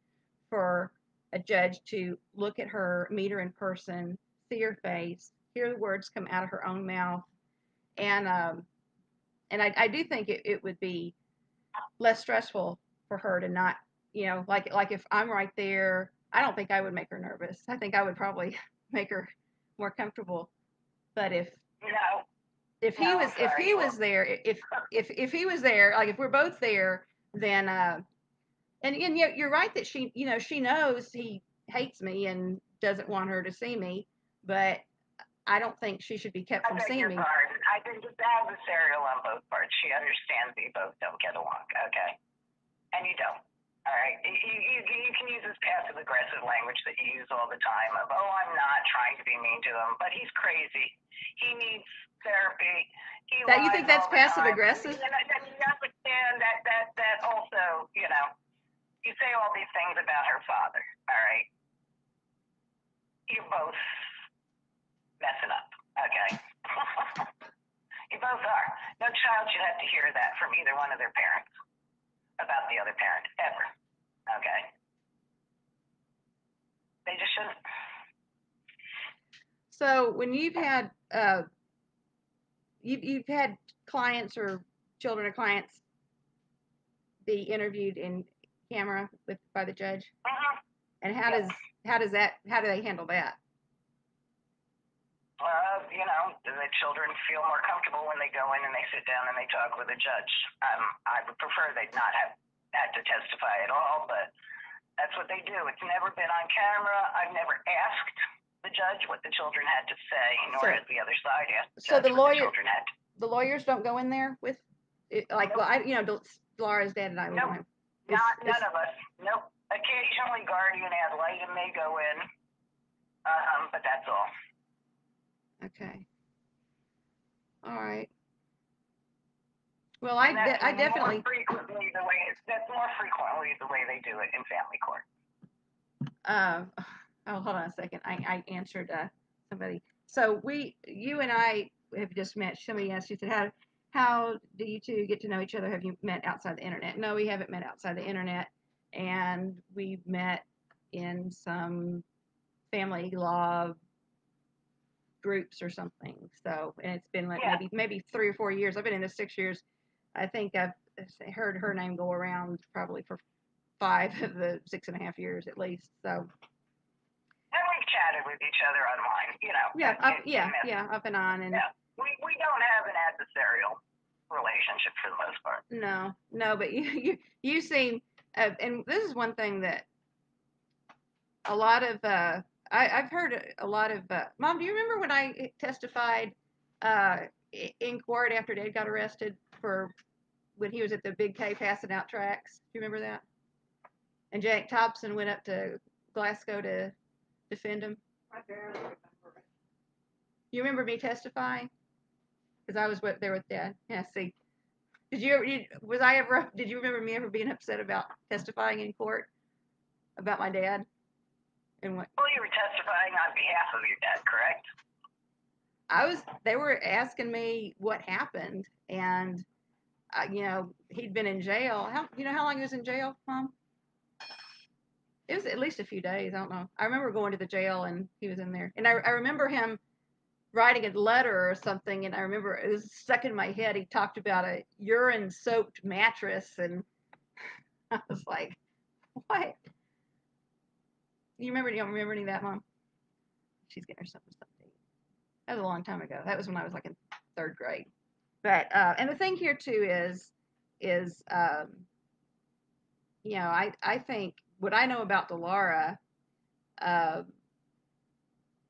for a judge to look at her, meet her in person, see her face, hear the words come out of her own mouth, and I do think it would be less stressful for her to not, like if I'm right there, I don't think I would make her nervous. I think I would probably make her more comfortable. But if he was there, if he was there, like if we're both there, then and you're right that she knows he hates me and doesn't want her to see me, but I don't think she should be kept from seeing me. I think it's adversarial on both parts. She understands that you both don't get along, okay? And you don't. All right? You can use this passive-aggressive language that you use all the time of, oh, I'm not trying to be mean to him, but he's crazy. He needs therapy. You think that's passive-aggressive? You understand that also, you say all these things about her father, all right? You're both messing up, okay? You both are. No child should have to hear that from either one of their parents about the other parent, ever, okay? They just shouldn't. So when you've had clients or children of clients be interviewed in camera by the judge, and how do they handle that? The children feel more comfortable when they go in and they sit down and they talk with a judge. I would prefer they'd not have had to testify at all, but that's what they do. It's never been on camera. I've never asked the judge what the children had to say, nor has the other side asked the judge what the children had. The lawyers don't go in there with, like, nope. Laura's dad and I. Nope. None of us. Nope. Occasionally, guardian ad litem may go in, but that's all. Okay. All right. Well, I definitely. That's more frequently the way they do it in family court. Hold on a second. I answered somebody. So you and I have just met. Somebody asked, you said, how do you two get to know each other? Have you met outside the internet? No, we haven't met outside the internet, and we've met in some family law groups or something. So, and it's been like maybe 3 or 4 years. I've been in this 6 years. I think I've heard her name go around probably for 5 of the 6.5 years at least. So. And we've chatted with each other online, you know. Yeah, up and on, and yeah, we don't have an adversarial relationship for the most part. No, but you seem, and this is one thing that a lot of I've heard a lot of Mom, do you remember when I testified in court after Dad got arrested for when he was at the Big K passing out tracts? Do you remember that? And Jack Thompson went up to Glasgow to defend him. I barely remember it. You remember me testifying? Because I was there with Dad. Yeah, see. Did you remember me ever being upset about testifying in court about my dad? And what? Well, you were testifying on behalf of your dad, correct? They were asking me what happened, and he'd been in jail. How long he was in jail, Mom? It was at least a few days. I don't know. I remember going to the jail and he was in there, and I remember him writing a letter or something, and I remember it was stuck in my head. He talked about a urine-soaked mattress, and I was like, "What?" You don't remember any of that, Mom? She's getting her something to eat. That was a long time ago. That was when I was like in 3rd grade. But and the thing here too is I think what I know about Delara.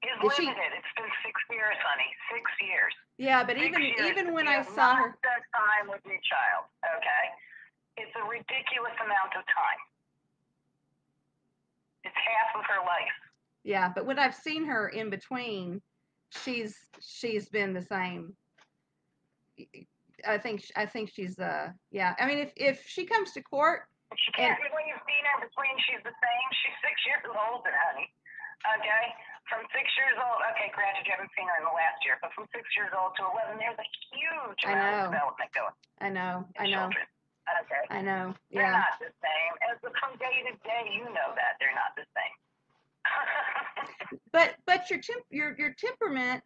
Is limited. It's been 6 years, honey. 6 years. Yeah, but even when I saw her, spent time with your child. Okay, it's a ridiculous amount of time. It's half of her life. Yeah, but when I've seen her in between, she's been the same. I think she's yeah. I mean, if she comes to court, she can't. When you've seen her in between, she's the same. She's 6 years old, honey. Okay, from 6 years old. Okay, granted, you haven't seen her in the last year, but from 6 years old to 11, there's a huge amount of development going. I know. Children. Okay. I know. Yeah. They're not the same. From day to day, you know that they're not the same. but your temperament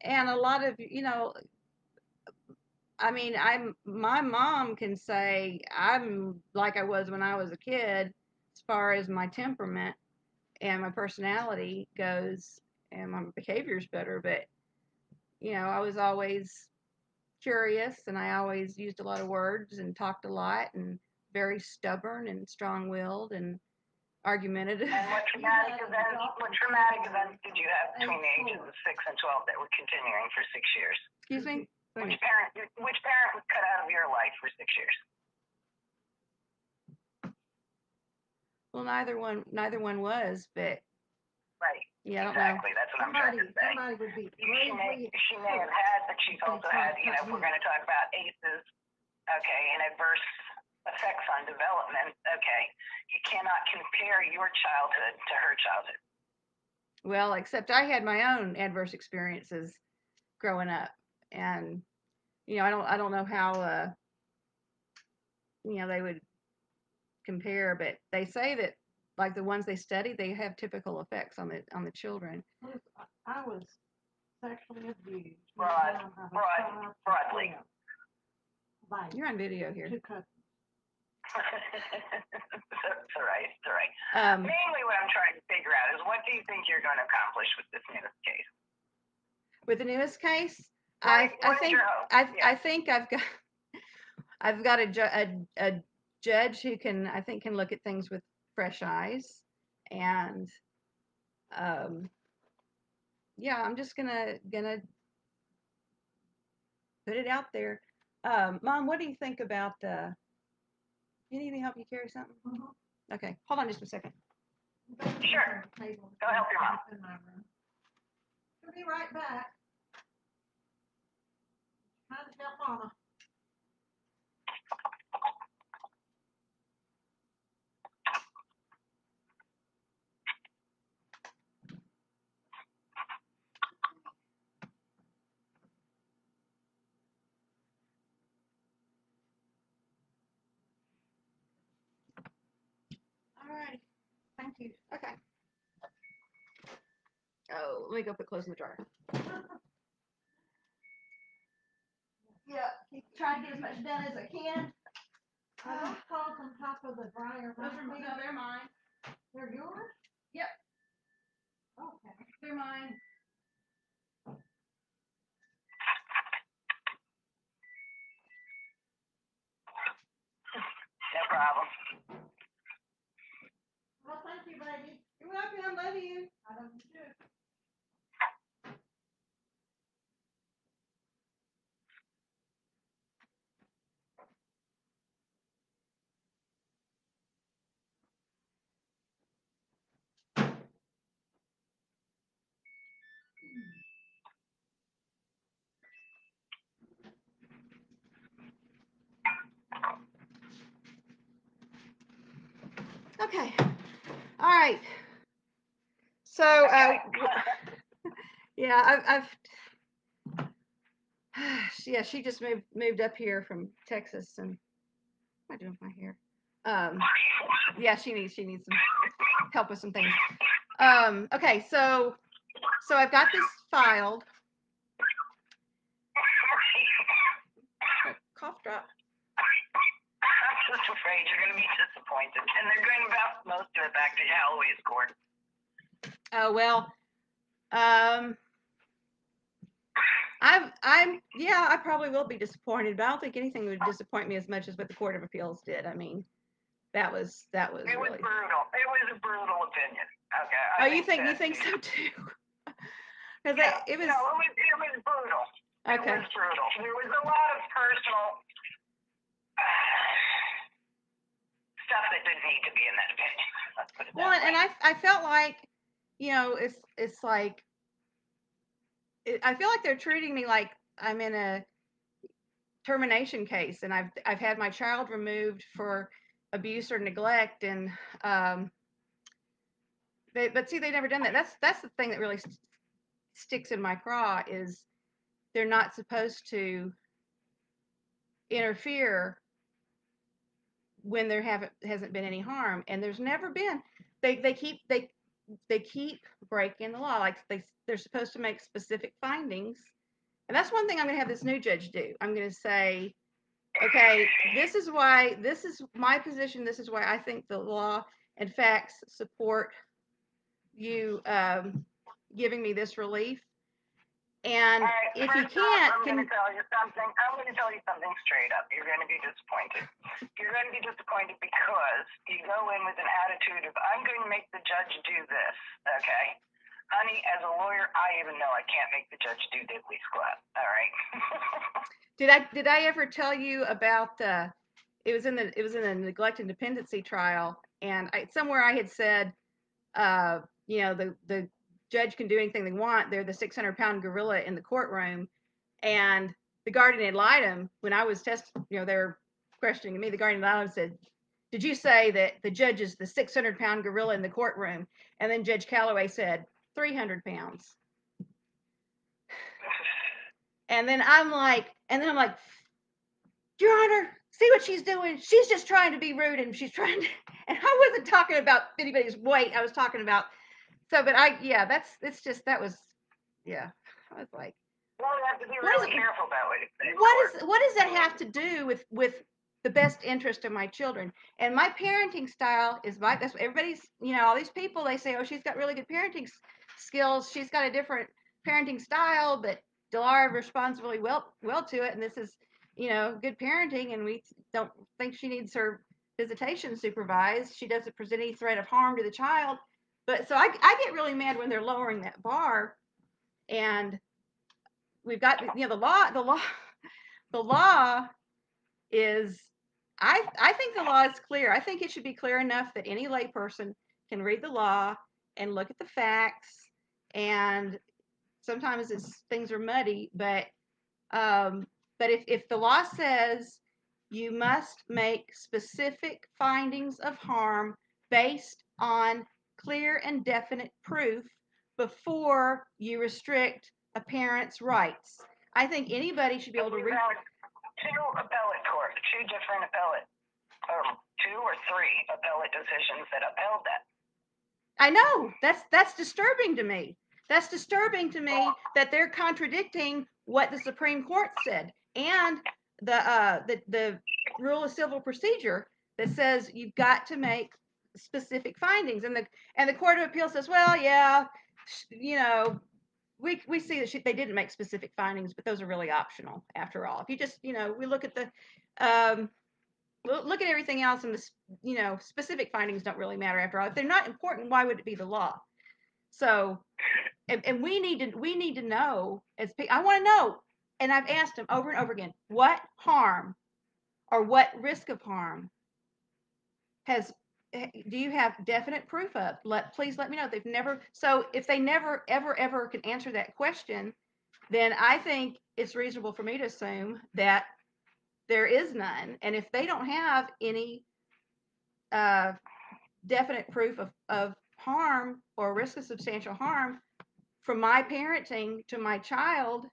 and a lot of I mean, my mom can say I'm like I was when I was a kid as far as my temperament and my personality goes, and my behavior's better, but I was always curious, and I always used a lot of words and talked a lot and very stubborn and strong-willed and argumentative. And what traumatic events did you have between the ages of 6 and 12 that were continuing for 6 years? Excuse me? Which parent was cut out of your life for 6 years? Well, neither one was, but right. Yeah, exactly. That's what I'm trying to say. Somebody would be she may have had, but she's also had, if we're going to talk about ACEs, okay, and adverse effects on development, okay, you cannot compare your childhood to her childhood. Well, except I had my own adverse experiences growing up, and I don't know how they would compare, but they say that like the ones they study, they have typical effects on the children. I was sexually abused. Broadly. You're on video here. It's all right. It's all right. Mainly what I'm trying to figure out is what do you think you're going to accomplish with this newest case? With the newest case, I think I've got a judge who can look at things with fresh eyes, and yeah, I'm just gonna put it out there. Mom, what do you think about you need me to help you carry something? Mm-hmm. Okay, hold on just a second. Sure. Go help your mom. She'll be right back. Trying to help Mama. All right. Thank you. Okay. Oh, let me go put clothes in the dryer. Yeah, keep trying to get as much done as I can. Are those clothes on top of the dryer? No, they're mine. They're yours? Yep, Okay. they're mine. No problem. Well, thank you, baby. You're welcome. Love you. I love you too. Okay. All right. So, yeah, yeah, she just moved up here from Texas, and what am I doing with my hair? Yeah, she needs some help with some things. Okay, so I've got this filed. Cough drop. I'm just afraid you're going to be disappointed, and they're going to bounce most of it back to Galloway's court. Oh well. I probably will be disappointed, but I don't think anything would disappoint me as much as what the Court of Appeals did. I mean, that was It was really brutal. It was a brutal opinion. Okay. Oh, you think so too? Because it was. No, it was brutal. Okay. It was brutal. There was a lot of personal stuff that didn't need to be in that opinion. Let's put it that way. And I felt like, it's like, I feel like they're treating me like I'm in a termination case, and I've had my child removed for abuse or neglect, and but see, they've never done that. That's the thing that really sticks in my craw, is they're not supposed to interfere when there hasn't been any harm, and there's never been. They keep breaking the law. Like they're supposed to make specific findings, and that's one thing I'm going to have this new judge do. I'm going to say, okay, this is my position. This is why I think the law and facts support you giving me this relief. And right, if you first can't, off, I'm going to tell you something. I'm going to tell you something straight up. You're going to be disappointed. You're going to be disappointed because you go in with an attitude of, I'm going to make the judge do this, okay? Honey, as a lawyer, I even know I can't make the judge do diddly squat, all right? Did I ever tell you about it was in the neglect and dependency trial, and somewhere I had said, the judge can do anything they want. They're the 600-pound gorilla in the courtroom, and the guardian ad litem, when I was they were questioning me. The guardian ad litem said, "Did you say that the judge is the 600-pound gorilla in the courtroom?" And then Judge Calloway said, 300 pounds. And then I'm like, Your Honor, see what she's doing? She's just trying to be rude, and she's trying to, and I wasn't talking about anybody's weight. I was talking about, I was like, Well, you have to be really careful about what you say. What does that have to do with the best interest of my children? And my parenting style is that's what everybody's, all these people, they say, oh, she's got really good parenting skills. She's got a different parenting style, but Delara responds really well to it. And this is, good parenting. And we don't think she needs her visitation supervised. She doesn't present any threat of harm to the child. But so I get really mad when they're lowering that bar. And we've got, the law is, I think the law is clear. I think it should be clear enough that any layperson can read the law and look at the facts. And sometimes things are muddy, but if the law says you must make specific findings of harm based on clear and definite proof before you restrict a parent's rights, I think anybody should be able to read. Two different appellate, or 2 or 3 appellate decisions that upheld that. I know, that's disturbing to me. That's disturbing to me that they're contradicting what the Supreme Court said. And the rule of civil procedure that says you've got to make specific findings, and the Court of Appeal says, well, yeah, you know, we see that they didn't make specific findings, but those are really optional after all. If you just, we look at the look at everything else, and the specific findings don't really matter after all. If they're not important, why would it be the law? So, and we need to know, I want to know, and I've asked them over and over again, what harm or what risk of harm do you have definite proof of? Please let me know. They've never. So if they never ever can answer that question, then I think it's reasonable for me to assume that there is none. And if they don't have any definite proof of harm or risk of substantial harm from my parenting to my child,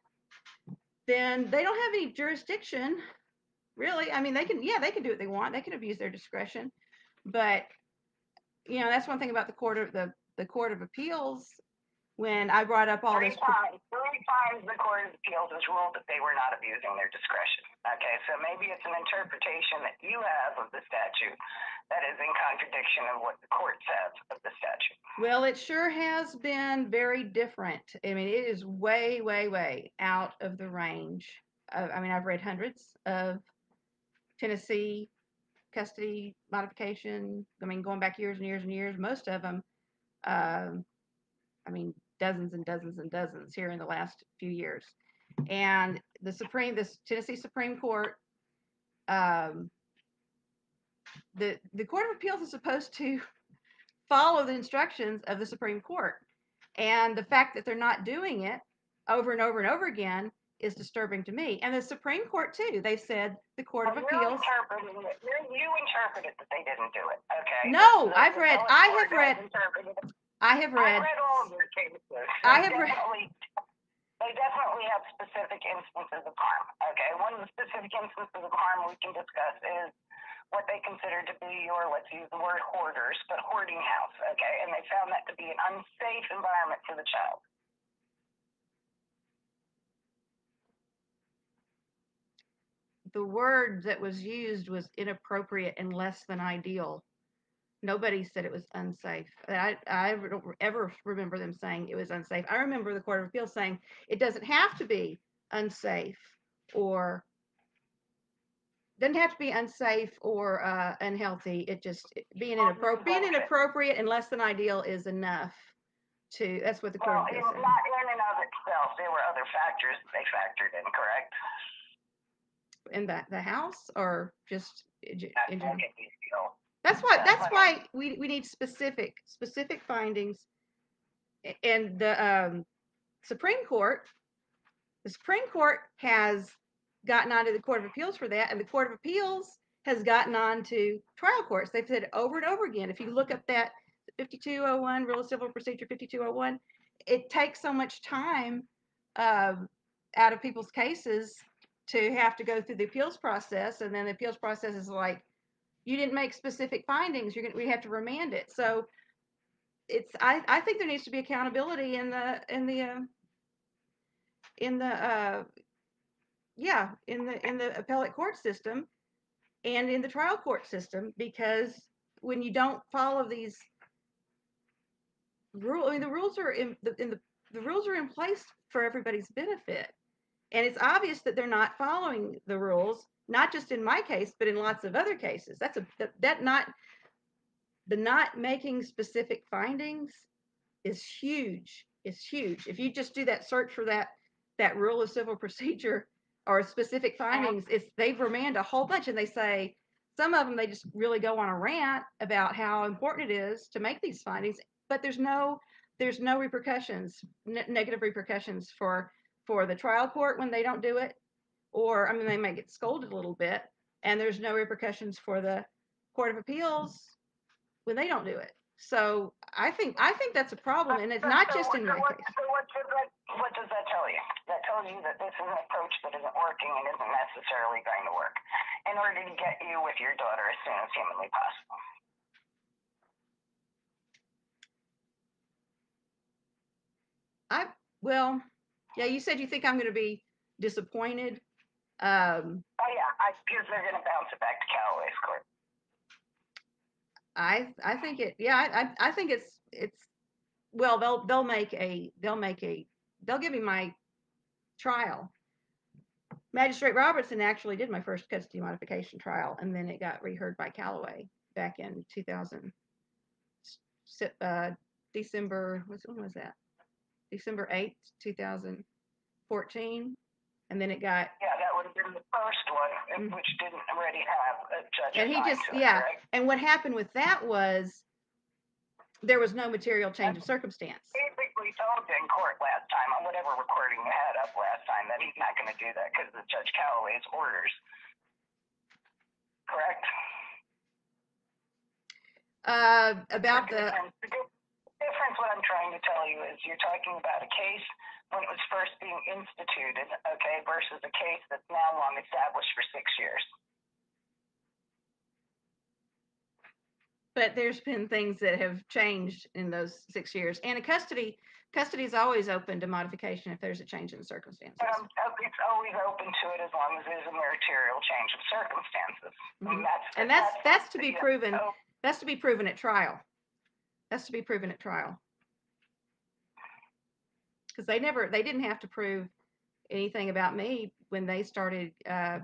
then they don't have any jurisdiction, really. I mean, they can do what they want. They can abuse their discretion, but that's one thing about the Court of Appeals. When I brought up all this, three times the Court of Appeals has ruled that they were not abusing their discretion. Okay, so maybe it's an interpretation that you have of the statute that is in contradiction of what the court says of the statute. Well, it sure has been very different. I mean, it is way, way, way out of the range. I've read hundreds of Tennessee custody modification. Going back years and years and years. Most of them, dozens and dozens and dozens here in the last few years. And the Tennessee Supreme Court, the Court of Appeals is supposed to follow the instructions of the Supreme Court. And the fact that they're not doing it over and over and over again is disturbing to me. And the Supreme Court too. They said the Court of Appeals. You interpreted that they didn't do it. Okay. No, I have read all of your cases. They definitely have specific instances of harm. Okay. One of the specific instances of harm we can discuss is what they consider to be, or let's use the word hoarders, but hoarding house. Okay. And they found that to be an unsafe environment for the child. The word that was used was inappropriate and less than ideal. Nobody said it was unsafe. I don't ever remember them saying it was unsafe. I remember the Court of Appeals saying it doesn't have to be unsafe or unhealthy. It just being inappropriate and less than ideal is enough. That's what the Court of Appeals said. Not in and of itself. There were other factors they factored in, correct? In the house, or just in general? That's why we need specific findings. And the Supreme Court has gotten onto the Court of Appeals for that, and the Court of Appeals has gotten on to trial courts. They've said over and over again, if you look up that 5201, Rule of Civil Procedure 5201, it takes so much time out of people's cases to have to go through the appeals process, and then the appeals process is like, you didn't make specific findings, we have to remand it. So I think there needs to be accountability in the appellate court system and in the trial court system, because when you don't follow these rules, the rules are the rules are in place for everybody's benefit. And it's obvious that they're not following the rules, not just in my case, but in lots of other cases. The not making specific findings is huge. It's huge. If you just do that search for that rule of civil procedure or specific findings, they've remanded a whole bunch, and they say some of them, they just really go on a rant about how important it is to make these findings, but there's no repercussions, negative repercussions for the trial court when they don't do it, or they might get scolded a little bit, and there's no repercussions for the Court of Appeals when they don't do it. So I think that's a problem, and it's not just in my case. So what does that tell you? That tells you that this is an approach that isn't working and isn't necessarily going to work in order to get you with your daughter as soon as humanly possible. Yeah, you said you think I'm going to be disappointed. Oh yeah, because they're going to bounce it back to Callaway's court. I think it. Yeah, I think it's. Well, they'll give me my trial. Magistrate Robertson actually did my first custody modification trial, and then it got reheard by Callaway back in 2000. December. When was that? December 8th, 2014. And then it got. Yeah, that would have been the first one, which didn't already have a judge. And he just, right? And what happened with that was there was no material change of circumstance. Basically told you in court last time, on whatever recording you had up last time, that he's not going to do that because of Judge Callaway's orders. Correct? About the difference, what I'm trying to tell you is you're talking about a case when it was first being instituted, okay, versus a case that's now long established for 6 years. But there's been things that have changed in those 6 years, and a custody is always open to modification if there's a change in circumstances. It's always open to it as long as there's a material change of circumstances. Mm-hmm. And that's to be proven. That's to be proven at trial. That's to be proven at trial. Because they didn't have to prove anything about me when they started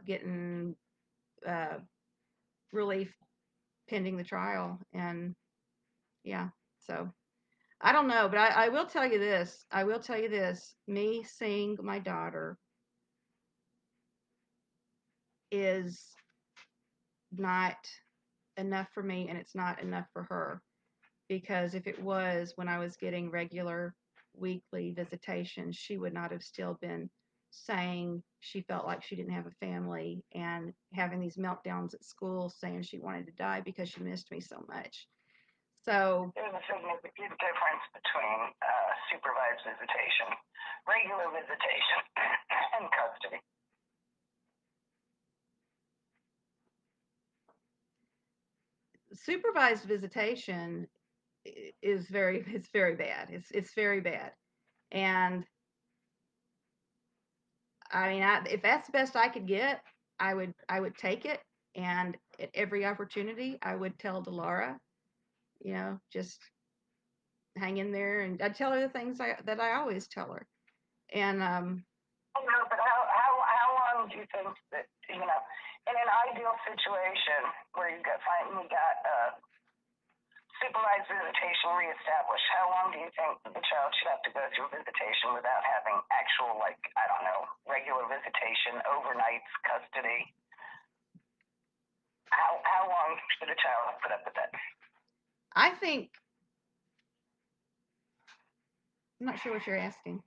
getting relief pending the trial. And yeah, so I don't know, but I will tell you this. Me seeing my daughter is not enough for me, and it's not enough for her. Because if it was, when I was getting regular weekly visitations, she would not have still been saying she felt like she didn't have a family and having these meltdowns at school saying she wanted to die because she missed me so much. So there's a significant difference between supervised visitation, regular visitation, and custody. Supervised visitation is very bad. It's very bad. And I mean, if that's the best I could get, I would take it. And at every opportunity, I would tell Delara, just hang in there, and I'd tell her the things that I always tell her. And but how long do you think that, in an ideal situation where you finally got supervised visitation reestablished, how long do you think the child should have to go through visitation without having actual, regular visitation, overnights, custody? How long should a child have put up with that? I think, I'm not sure what you're asking.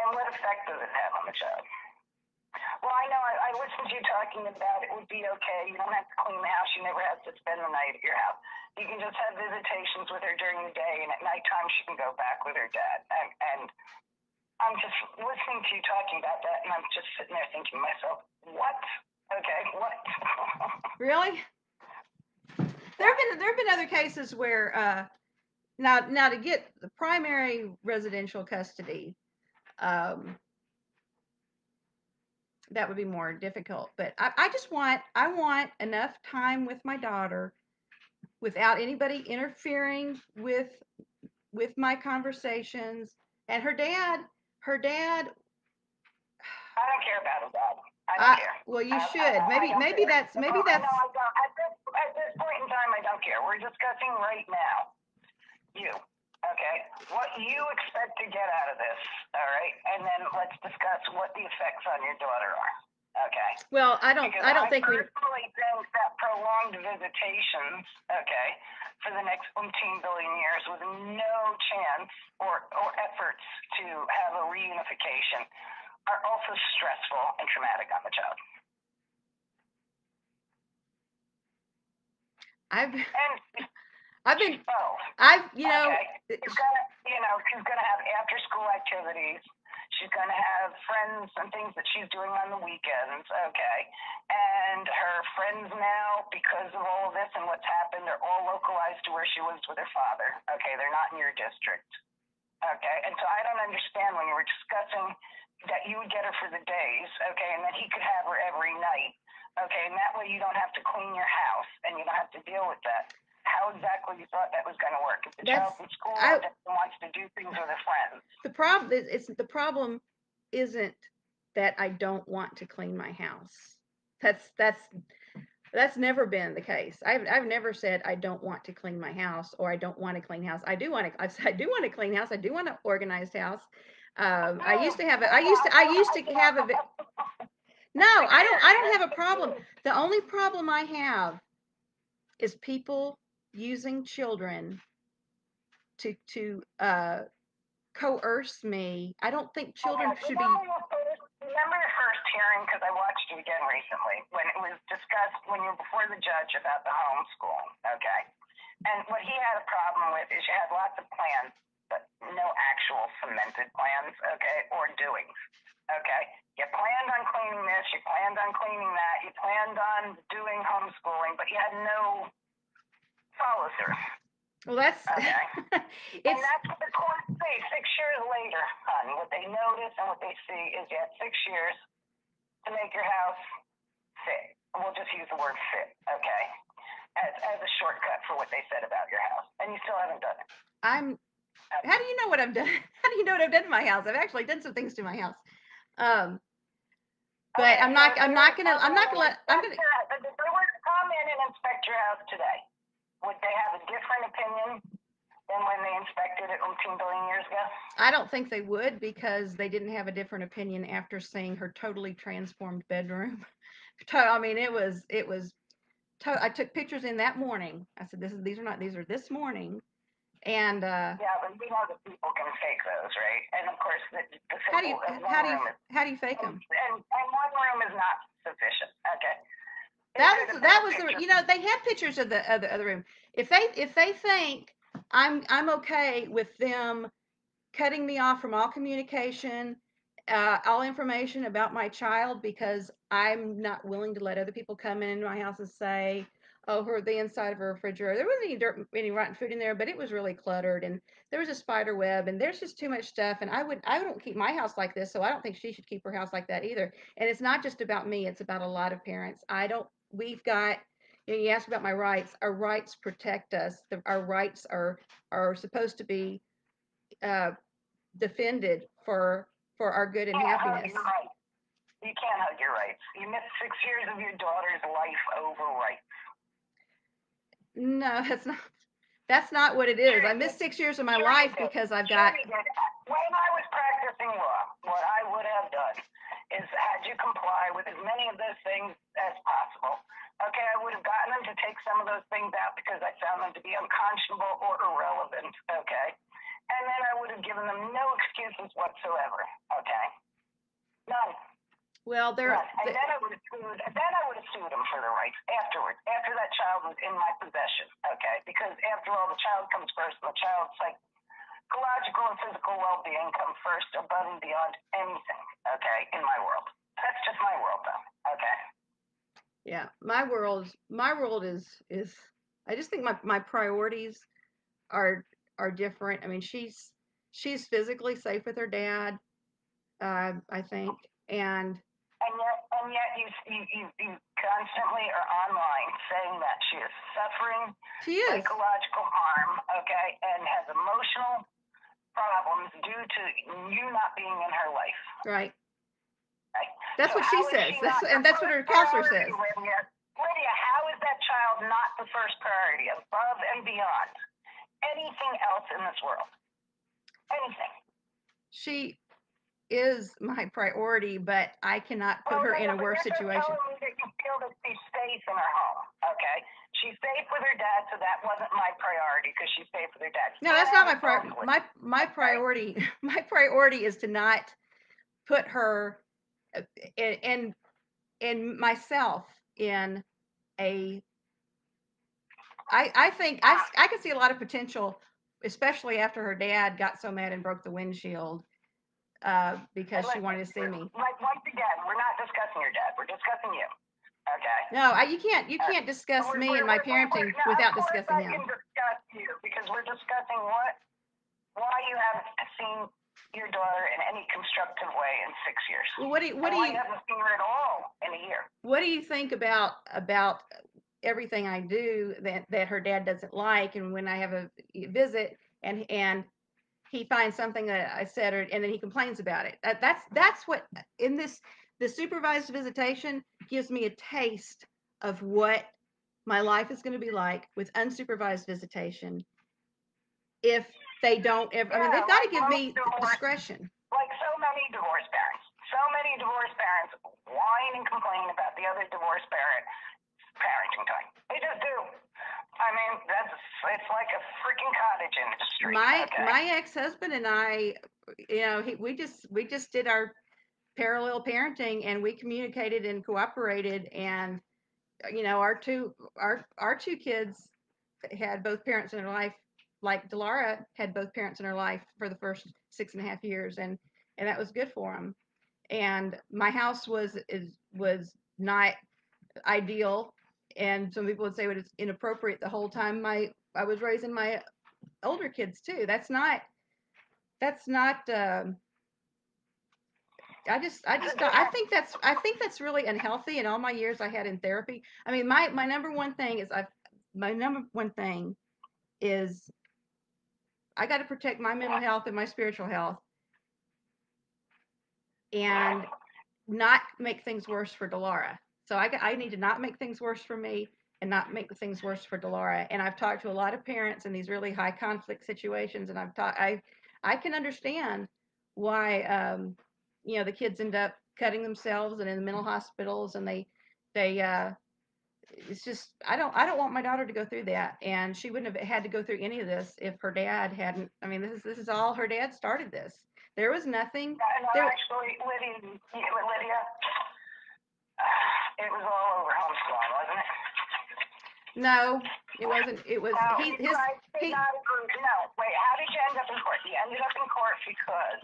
And what effect does it have on the child? Well, I know I listened to you talking about it would be okay. You don't have to clean the house. You never have to spend the night at your house. You can just have visitations with her during the day, and at nighttime she can go back with her dad. And I'm just listening to you talking about that, and I'm just sitting there thinking to myself, what? Okay, what? Really? There have been other cases where now to get the primary residential custody, that would be more difficult. But I want enough time with my daughter without anybody interfering with my conversations. And her dad. I don't care about her dad. I don't care. Well, you should. Maybe that's. No, I don't. At this point in time, I don't care. We're discussing right now. You. Okay? What you expect to get out of this, all right? And then let's discuss what the effects on your daughter are. Okay? Well, I don't think we personally think that prolonged visitations, okay, for the next 15 billion years with no chance or efforts to have a reunification are also stressful and traumatic on the child. She's gonna have after school activities. She's gonna have friends and things that she's doing on the weekends, okay? And her friends now, because of all of this and what's happened, they're all localized to where she lives with her father. Okay, they're not in your district. Okay, and so I don't understand when you were discussing that you would get her for the days, okay, and then he could have her every night, okay, and that way you don't have to clean your house and you don't have to deal with that. How exactly you thought that was going to work? If the child's in school and wants to do things with her friends. The problem isn't that I don't want to clean my house. That's never been the case. I've never said I don't want to clean my house or I don't want to clean house. I do want to. I do want to clean house. I do want an organized house. I used to have a. I used to have a. No, I don't have a problem. The only problem I have is people using children to coerce me. I don't think children should be. Remember your first hearing, because I watched it again recently, when it was discussed, when you were before the judge about the homeschooling, okay? And what he had a problem with is you had lots of plans, but no actual cemented plans, okay, or doings, okay? You planned on cleaning this, you planned on cleaning that, you planned on doing homeschooling, but you had no follow-through. Well, that's okay. And that's what the courts say 6 years later, hon. What they notice and what they see is you had 6 years to make your house fit. We'll just use the word fit, okay, as a shortcut for what they said about your house, and you still haven't done it. How do you know what I've done? How do you know what I've done to my house? I've actually done some things to my house. But okay, I'm not gonna let. If they were to come in and inspect your house today, would they have a different opinion than when they inspected it 18 billion years ago? I don't think they would, because they didn't have a different opinion after seeing her totally transformed bedroom. I mean, it was. I took pictures in that morning. I said, these are this morning. And yeah, but we know that people can fake those, right? And of course, the how do you fake them? And one room is not sufficient. Okay. That was the they had pictures of the other room. If they think I'm okay with them cutting me off from all communication, all information about my child, because I'm not willing to let other people come into my house and say, oh, the inside of her refrigerator, there wasn't any rotten food in there, but it was really cluttered and there was a spider web and there's just too much stuff, and I don't keep my house like this, so I don't think she should keep her house like that either. And it's not just about me, it's about a lot of parents. We've got, you asked about my rights. Our rights protect us. Our rights are supposed to be defended for our good and happiness. You're right. You can't hug your rights. You missed 6 years of your daughter's life over rights. No, that's not what it is. I missed 6 years of my life because I've got. When I was practicing law, what I would have done is had you comply with as many of those things as possible. Okay, I would have gotten them to take some of those things out because I found them to be unconscionable or irrelevant. Okay, and then I would have given them no excuses whatsoever. Okay, none. Well, and then I would have sued. Them for the rights afterwards, after that child was in my possession. Okay, because after all, the child comes first, and the child's psychological and physical well-being come first, above and beyond anything. Okay, in my world. That's just my world, though. Okay. Yeah, my world is. I just think my priorities are different. I mean, she's physically safe with her dad, I think, and yet you constantly are online saying that she is suffering psychological harm, okay, and has emotional problems due to you not being in her life. Right. Right. That's what she says. That's what her counselor says. Lydia, how is that child not the first priority, above and beyond anything else in this world? Anything. She is my priority, but I cannot put her in a worse situation. Telling me that you feel that she's safe in her home, okay? She's safe with her dad, so that wasn't my priority because she's safe with her dad. No, that's not my priority. My priority. My priority is to not put her and myself in a. I think I can see a lot of potential, especially after her dad got so mad and broke the windshield. Because she wanted to see me. Once again, we're not discussing your dad. We're discussing you. Okay. No, you can't discuss me and my parenting without discussing him. I can discuss you because we're discussing why you haven't seen your daughter in any constructive way in 6 years. Well, what do I haven't seen her at all in a year. What do you think about everything I do that her dad doesn't like, and when I have a visit and he finds something that I said, and then he complains about it. That's what in the supervised visitation gives me a taste of what my life is going to be like with unsupervised visitation. If they don't ever, I mean, they've got to give me discretion. Like so many divorced parents whine and complain about the other divorced parent parenting time. They just do. I mean, it's like a freaking cottage industry. My ex-husband and I, we just did our parallel parenting, and we communicated and cooperated, and our two kids had both parents in their life, like Delara had both parents in her life for the first 6.5 years, and that was good for them. And my house was not ideal, and some people would say it was inappropriate the whole time I was raising my older kids too. That's not I think that's really unhealthy. In all my years I had in therapy, I mean, my number one thing is I got to protect my mental health and my spiritual health, and not make things worse for Delara. So I need to not make things worse for me and not make things worse for Delara. And I've talked to a lot of parents in these really high conflict situations, and I can understand why the kids end up cutting themselves and in the mental hospitals, and they it's just I don't want my daughter to go through that, and she wouldn't have had to go through any of this if her dad hadn't. I mean, this is all her dad started this. There was nothing. No, actually, Lydia, it was all over homeschooling, wasn't it? No, it wasn't. It was No, wait, how did you end up in court? You ended up in court because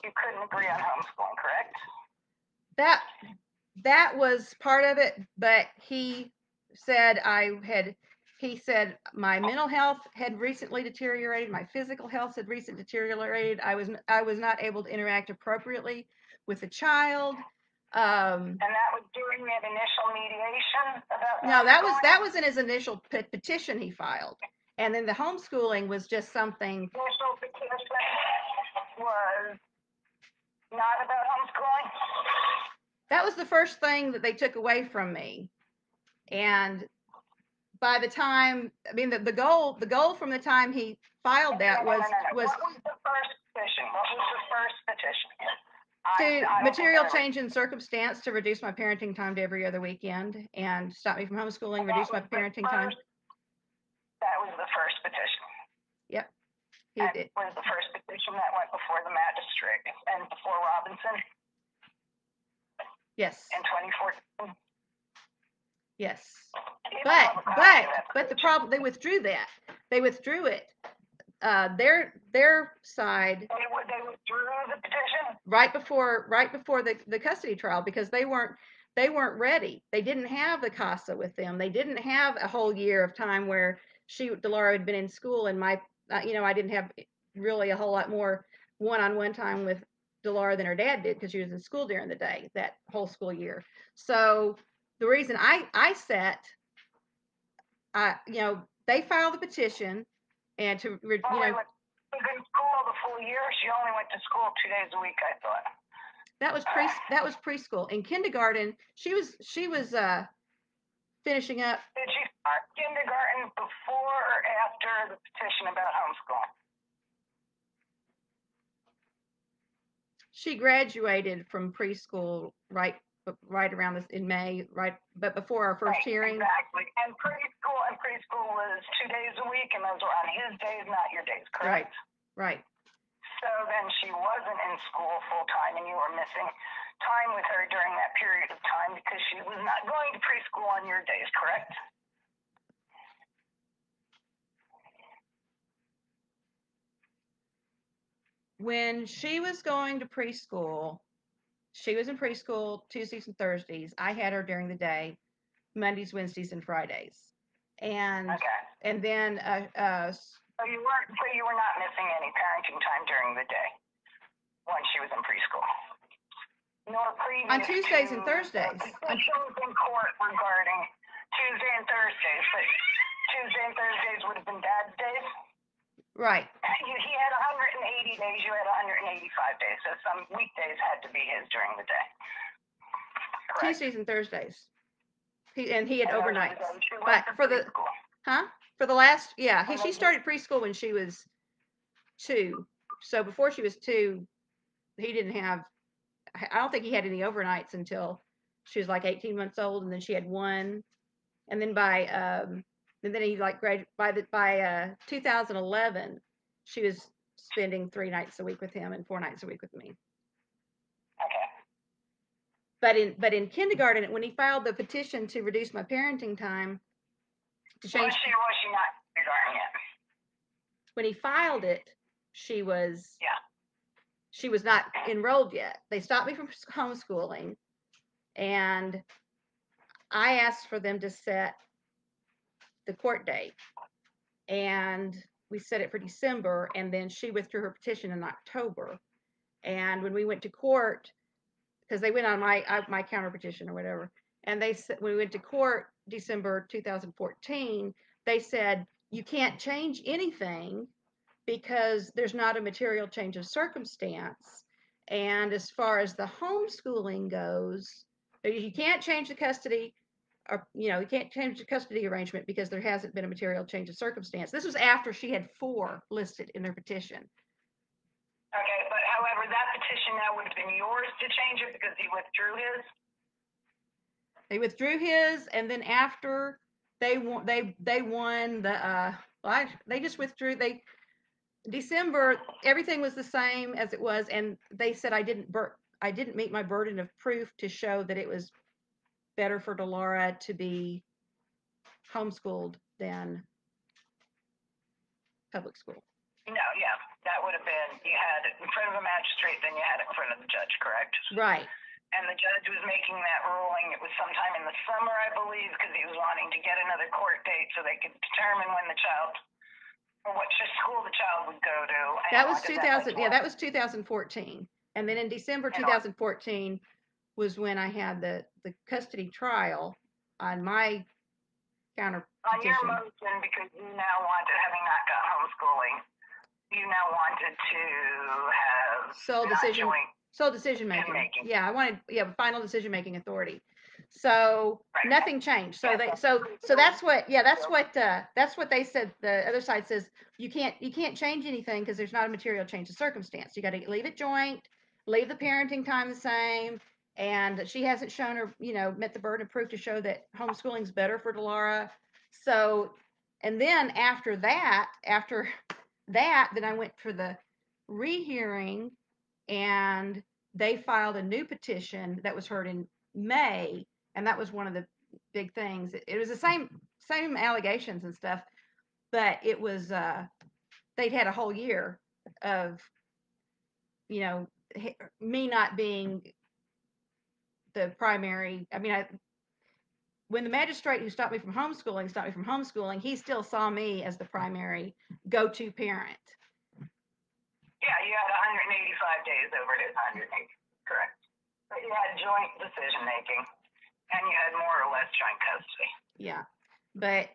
you couldn't agree on homeschooling, correct? That was part of it, but he said my mental health had recently deteriorated, my physical health had recently deteriorated. I was not able to interact appropriately with the child. And that was during that initial mediation about no, that was in his initial petition he filed, and then the homeschooling was just something. Initial petition was not about homeschooling. That was the first thing that they took away from me, and by the time, I mean, the goal from the time he filed that was What was the first petition? What was the first petition? Material change in circumstance to reduce my parenting time to every other weekend and stop me from homeschooling, reduce my parenting time. That was the first petition. Yep. It was the first petition that went before the magistrate and before Robinson. Yes. In 2014. Yes. But the problem, they withdrew that. They withdrew it. Their side. They withdrew the petition right before the custody trial, because they weren't ready. They didn't have the CASA with them. They didn't have a whole year of time where Delara had been in school, and I didn't have really a whole lot more one-on-one time with Delara than her dad did, because she was in school during the day that whole school year. So the reason I set, they filed the petition, and to was in school the full year. She only went to school 2 days a week, I thought. That was preschool. In kindergarten, she was finishing up. Did she start kindergarten before or after the petition about homeschooling? She graduated from preschool right around this in May, but before our first hearing. Exactly. And preschool was 2 days a week, and those were on his days, not your days, correct? Right. So then she wasn't in school full time, and you were missing time with her during that period of time because she was not going to preschool on your days, correct? When she was going to preschool, she was in preschool Tuesdays and Thursdays. I had her during the day, Mondays, Wednesdays, and Fridays. And then So you were not missing any parenting time during the day. when she was in preschool. Nor previous On Tuesdays and to Thursdays. petitions in court regarding Tuesday and Thursdays, but Tuesday and Thursdays would have been Dad's days. Right. He had 180 days, you had 185 days, so some weekdays had to be his during the day. Correct. Tuesdays and Thursdays. And he had And those were overnights. the days she But went to for the preschool. for the last And she then- started preschool when she was 2. So before she was 2, he didn't have. I don't think he had any overnights until she was like 18 months old, and then she had 1, and then by and then he like by 2011, she was spending 3 nights a week with him and 4 nights a week with me. Okay. But in kindergarten, when he filed the petition to reduce my parenting time to change, Was she not kindergarten yet? when he filed it, she was Yeah. she was not enrolled yet. They stopped me from homeschooling, and I asked for them to set the court date, and we set it for December, and then she withdrew her petition in October. And when we went to court, because they went on my counter petition or whatever, and they said when we went to court December 2014, they said you can't change anything because there's not a material change of circumstance. And as far as the homeschooling goes, you can't change the custody, or you can't change the custody arrangement because there hasn't been a material change of circumstance. This was after she had 4 listed in their petition. Okay, but however, that petition now would have been yours to change it because he withdrew his? They withdrew his, and then after they won the they just withdrew. December, everything was the same as it was, and they said I didn't meet my burden of proof to show that it was better for Delora to be homeschooled than public school. No, yeah, that would have been, you had it in front of a magistrate, then you had it in front of the judge, correct? Right. And the judge was making that ruling, it was sometime in the summer, I believe, because he was wanting to get another court date so they could determine when the child, or what school the child would go to. That was 2000. Yeah, that was 2014. And then in December 2014 was when I had the custody trial on my counter on your petition. motion, because you now wanted, having not got homeschooling, you now wanted to have Sole decision making. Yeah, I wanted final decision making authority. So nothing changed. So that's what they said. The other side says you can't change anything because there's not a material change of circumstance. You got to leave it joint, leave the parenting time the same, and she hasn't shown her met the burden of proof to show that homeschooling is better for Delora. So, and then after that, then I went for the rehearing, and they filed a new petition that was heard in May, and that was one of the big things. It was the same allegations and stuff, but it was they'd had a whole year of me not being the primary. I mean, when the magistrate who stopped me from homeschooling, he still saw me as the primary go-to parent. Yeah, you had 185 days over his 180, correct. But you had joint decision making, and you had more or less joint custody. Yeah, but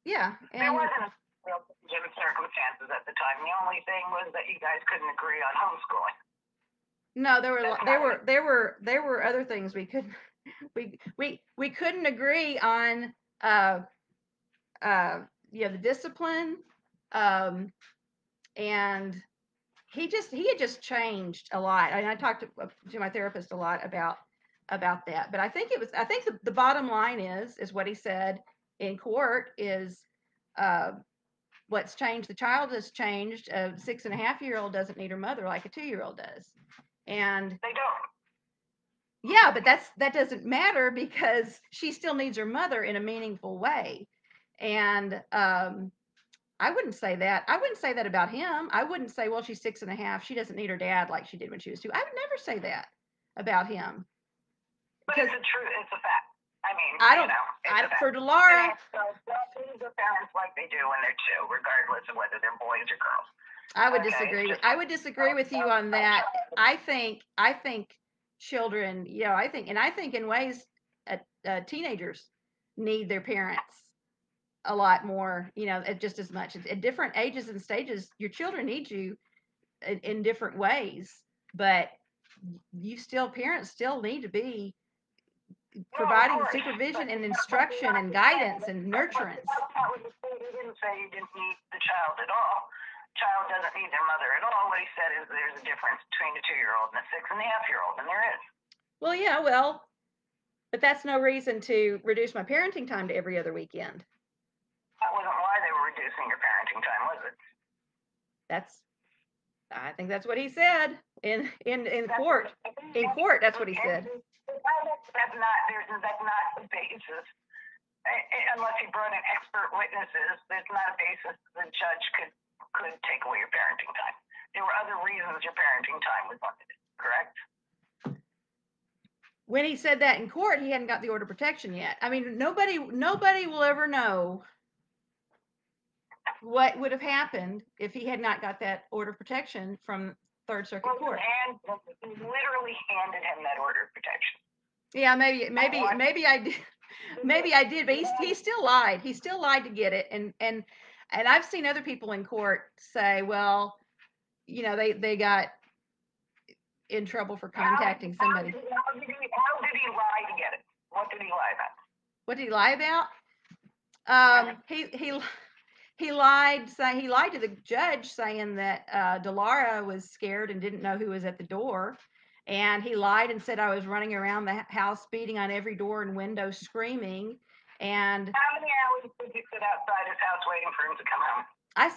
and there wasn't a real change of circumstances at the time. The only thing was that you guys couldn't agree on homeschooling. No, there were other things we couldn't we couldn't agree on. The discipline, and he had just changed a lot. And I talked to my therapist a lot about that. But I think the bottom line is what he said in court is what's changed. The child has changed. A 6.5-year-old doesn't need her mother like a 2-year-old does, and they don't. Yeah, but that doesn't matter because she still needs her mother in a meaningful way. And I wouldn't say that. I wouldn't say that about him. I wouldn't say, well, she's 6.5. She doesn't need her dad like she did when she was 2. I would never say that about him. But it's a truth. It's a fact. I mean, for Delora. So don't leave the parents like they do when they're 2, regardless of whether they're boys or girls. I would Okay, disagree. just- I would disagree with you on that. I think children, I think in ways, teenagers need their parents a lot more, just as much at different ages and stages. Your children need you in different ways, but parents still need to be providing supervision and instruction and guidance and nurturance. He didn't say you didn't need the child at all. Child doesn't need their mother at all. What he said is there's a difference between a 2-year-old and a 6.5-year-old, and there is. Well, yeah, but that's no reason to reduce my parenting time to every other weekend. That wasn't why they were reducing your parenting time, was it? I think that's what he said in court. In court, that's what he said. That's not the basis. Unless you brought in expert witnesses, there's not a basis the judge could take away your parenting time. There were other reasons your parenting time was limited, correct? When he said that in court, he hadn't got the order of protection yet. I mean, nobody will ever know what would have happened if he had not got that order of protection from Third Circuit Court. He literally handed him that order of protection. Yeah, maybe I did. Maybe I did, but he still lied. He still lied to get it. And I've seen other people in court say, well, they got in trouble for contacting somebody. How did he lie to get it? What did he lie about? What did he lie about? He lied. He lied to the judge, saying that Delara was scared and didn't know who was at the door. And he lied and said I was running around the house, beating on every door and window, screaming. And how many hours did you sit outside his house waiting for him to come home? I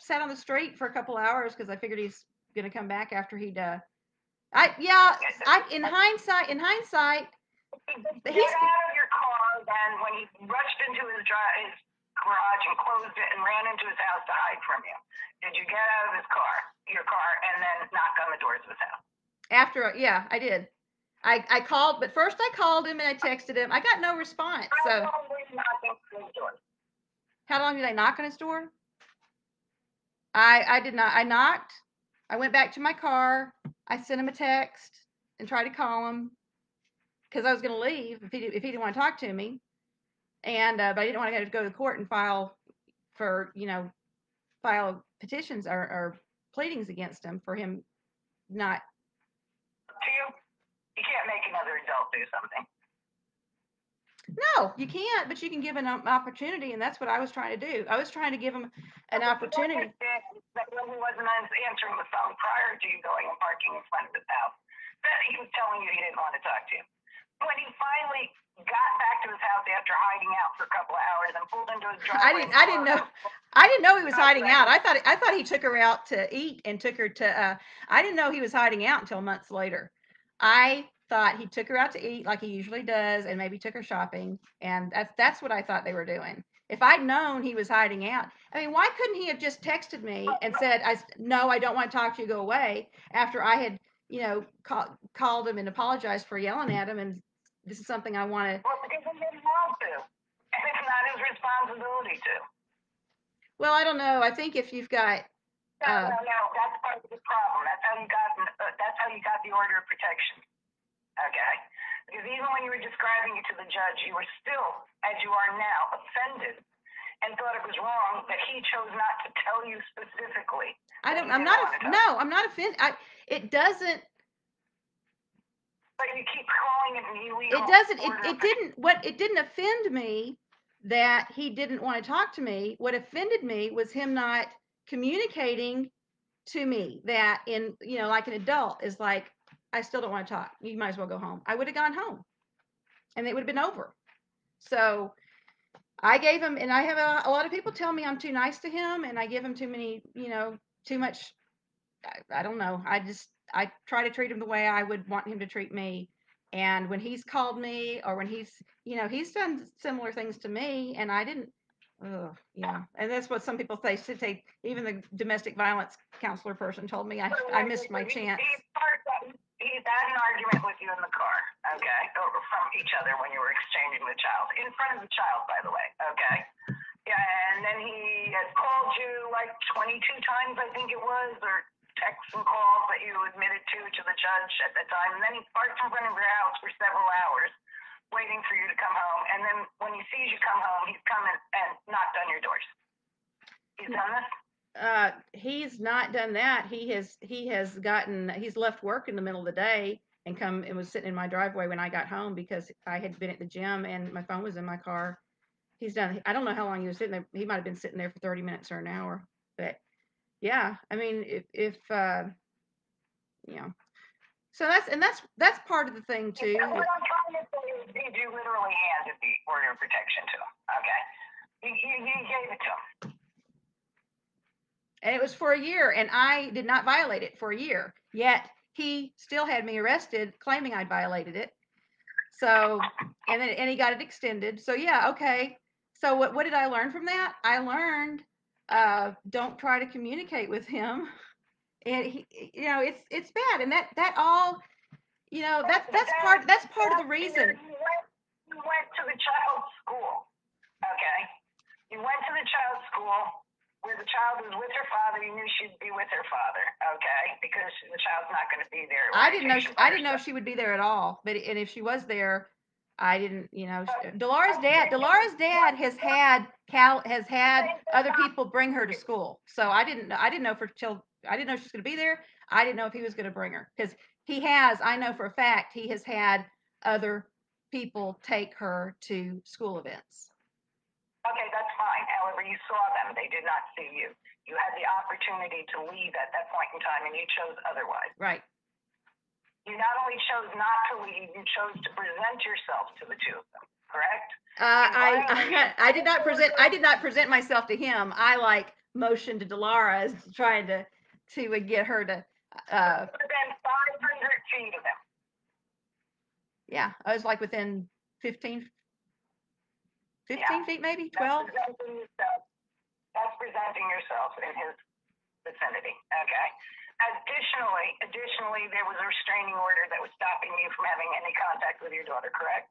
sat on the street for a couple hours because I figured he's gonna come back after he'd. In hindsight, get out of your car. Then when he rushed into his garage and closed it and ran into his house to hide from you, did you get out of your car, and then knock on the doors of his house? I did. I called, but first I called him and I texted him. I got no response. How long were you knocking on his door? How long did I knock on his door? I did not. I knocked. I went back to my car. I sent him a text and tried to call him because I was going to leave if he didn't want to talk to me. And but I didn't want to go to court and file petitions or pleadings against him for him not. You can't make another adult do something. No, you can't, but you can give an opportunity, and that's what I was trying to do. I was trying to give him an opportunity. That when he wasn't answering the phone prior to you going and parking in front of his house, that he was telling you he didn't want to talk to you. When he finally got back to his house after hiding out for a couple of hours and pulled into his driveway. I didn't know he was hiding out. I thought he took her out to eat and took her to. I didn't know he was hiding out until months later. I thought he took her out to eat like he usually does, and maybe took her shopping, and that's what I thought they were doing. If I'd known he was hiding out, I mean, why couldn't he have just texted me and said, "No, I don't want to talk to you. Go away." After I had, called him and apologized for yelling at him, and this is something I want to. Well, because he didn't want to, and it's not his responsibility to. Well, I don't know. I think if you've got. No, that's part of the problem. That's how you got the order of protection. Okay? Because even when you were describing it to the judge, you were still, as you are now, offended and thought it was wrong that he chose not to tell you specifically. I'm not offended. It doesn't. But you keep calling it an illegal. It doesn't. It didn't offend me that he didn't want to talk to me. What offended me was him not communicating to me that like an adult is like, I still don't want to talk. You might as well go home. I would have gone home and it would have been over. So I gave him, and I have a lot of people tell me I'm too nice to him and I give him too many, too much. I don't know. I try to treat him the way I would want him to treat me. And when he's called me or when he's done similar things to me and I didn't, and that's what some people say. Even the domestic violence counselor person told me I missed my chance. He's had an argument with you in the car, okay, or from each other when you were exchanging the child, in front of the child, by the way, okay? Yeah, and then he had called you like 22 times, I think it was, or texts and calls that you admitted to the judge at that time. And then he parked in front of your house for several hours, waiting for you to come home. And then when he sees you come home, he's come and knocked on your doors. He's done this? He's not done that. He's left work in the middle of the day and come and was sitting in my driveway when I got home because I had been at the gym and my phone was in my car. He's done. I don't know how long he was sitting there. He might have been sitting there for 30 minutes or an hour. But yeah, I mean, if you know, so that's part of the thing too. What I'm trying to say is, you literally handed the order of protection to him. Okay, you gave it to him. And it was for a year, and I did not violate it for a year. Yet he still had me arrested, claiming I violated it. So, and he got it extended. So yeah, okay. So what did I learn from that? I learned don't try to communicate with him. And he, it's bad. And that all, that's part of the reason. You went to the child's school. Okay, you went to the child's school where the child was with her father. You knew she'd be with her father. Okay, because the child's not going to be there. I didn't know she would be there at all. But and if she was there, I didn't. Dolores' dad has had other people bring her to school. So I didn't know I didn't know she was going to be there. I didn't know if he was going to bring her because I know for a fact he has had other people take her to school events. Okay, that's fine. However, you saw them. They did not see you. You had the opportunity to leave at that point in time, and you chose otherwise. Right. You not only chose not to leave, you chose to present yourself to the two of them. Correct? I did not present myself to him. I motioned to Dolores, trying to get her to. Within 500 feet of them. Yeah, I was within 15 feet, maybe 12. That's presenting yourself in his vicinity. Okay. Additionally, there was a restraining order that was stopping you from having any contact with your daughter. Correct?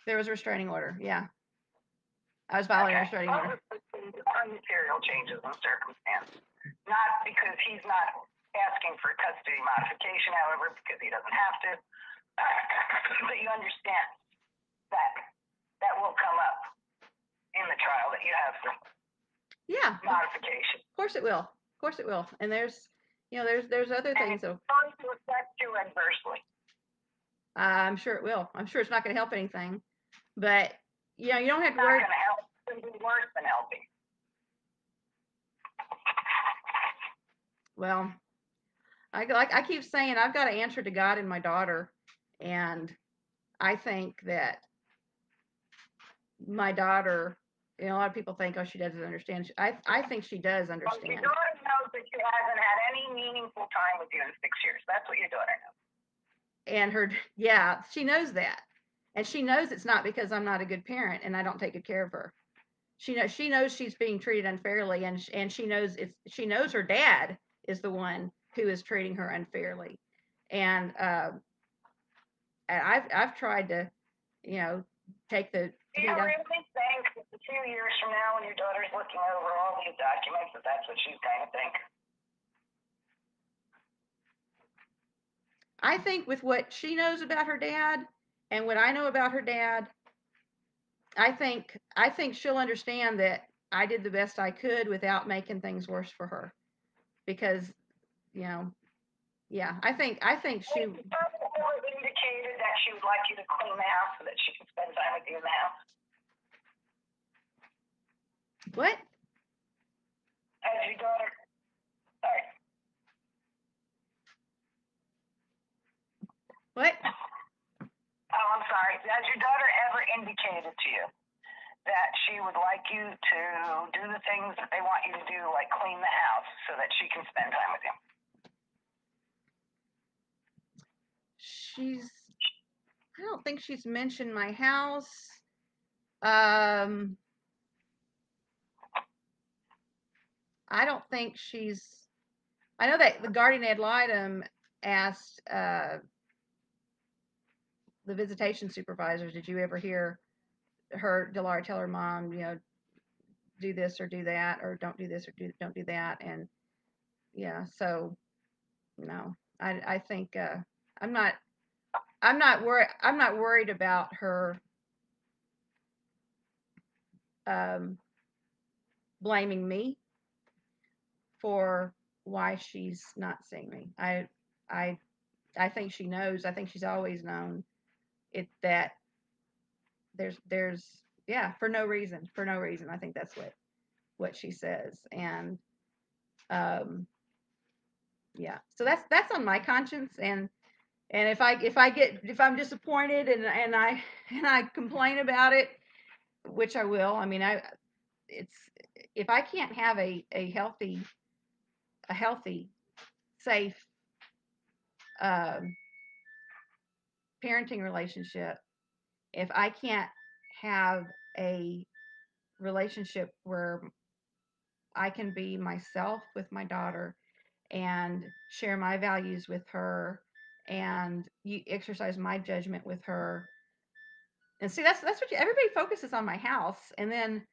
There was a restraining order. Yeah. I was violating a restraining order. Material changes in circumstance, not because he's not asking for custody modification, however, because he doesn't have to. But you understand that will come up in the trial that you have for modification. Of course it will. And there's other things. And it's going to affect you adversely. I'm sure it will. I'm sure it's not going to help anything. But you don't have to worry. It's not going to help. It's going to be worse than helping. Well, I keep saying I've got to answer to God and my daughter, and I think that my daughter, a lot of people think, oh, she doesn't understand. I think she does understand. Well, your daughter knows that she hasn't had any meaningful time with you in 6 years. That's what your daughter knows. And she knows that, and she knows it's not because I'm not a good parent and I don't take good care of her. She knows she's being treated unfairly, and she knows her dad is the one who is treating her unfairly, and I've tried to, take the. Do you really think a few years from now, when your daughter's looking over all these documents, that's what she's going to think? I think with what she knows about her dad and what I know about her dad, I think she'll understand that I did the best I could without making things worse for her, because, I think she. Indicated that she would like you to clean the house so that she can spend time with you in the house. What? Has your daughter? Sorry. What? Oh, I'm sorry. Has your daughter ever indicated to you that she would like you to do the things that they want you to do, like clean the house, so that she can spend time with you? I don't think she's mentioned my house. I don't think I know that the guardian ad litem asked the visitation supervisors, did you ever hear Delara tell her mom, do this or do that, or don't do this or don't do that. And yeah, so no, I think I'm not I'm not worried about her um, blaming me for why she's not seeing me. I I think she knows. I think she's always known it that there's yeah, for no reason. For no reason. I think that's what she says. And um yeah. So that's on my conscience. And if I'm disappointed and I and I complain about it, which I will. I mean, I it's if I can't have a healthy, safe um, parenting relationship, if I can't have a relationship where I can be myself with my daughter and share my values with her and you exercise my judgment with her. And see, that's what everybody focuses on my house, and then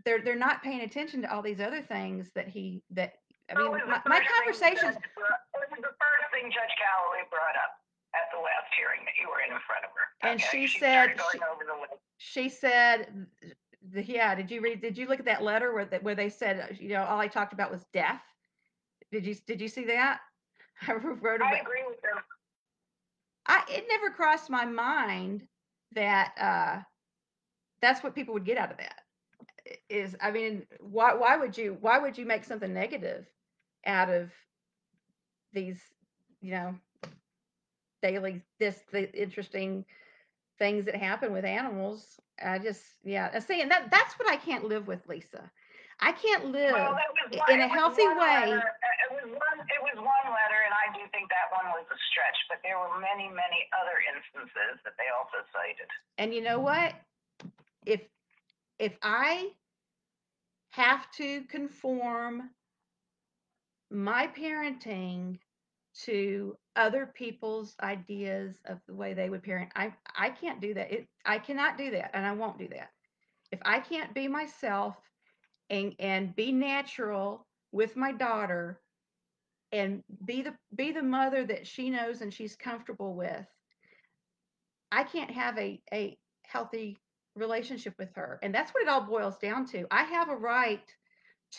they're not paying attention to all these other things that I mean, my conversations. It was the first thing Judge Calloway brought up at the last hearing that you were in front of her. And okay? she said going over the list. She said, yeah. Did you look at that letter where they said, all I talked about was death? Did you see that? I wrote about. I agree with them. It never crossed my mind that that's what people would get out of that. I mean, why would you make something negative out of these, you know, the interesting things that happen with animals? I just, yeah, saying that's what I can't live with, Lisa. I can't live in a healthy way. It was one letter, and I do think that one was a stretch, but there were many, many other instances that they also cited. And you know what? If I have to conform my parenting to other people's ideas of the way they would parent, I can't do that. I cannot do that, and I won't do that. If I can't be myself and be natural with my daughter and be the mother that she knows and she's comfortable with, I can't have a healthy relationship with her. And that's what it all boils down to. I have a right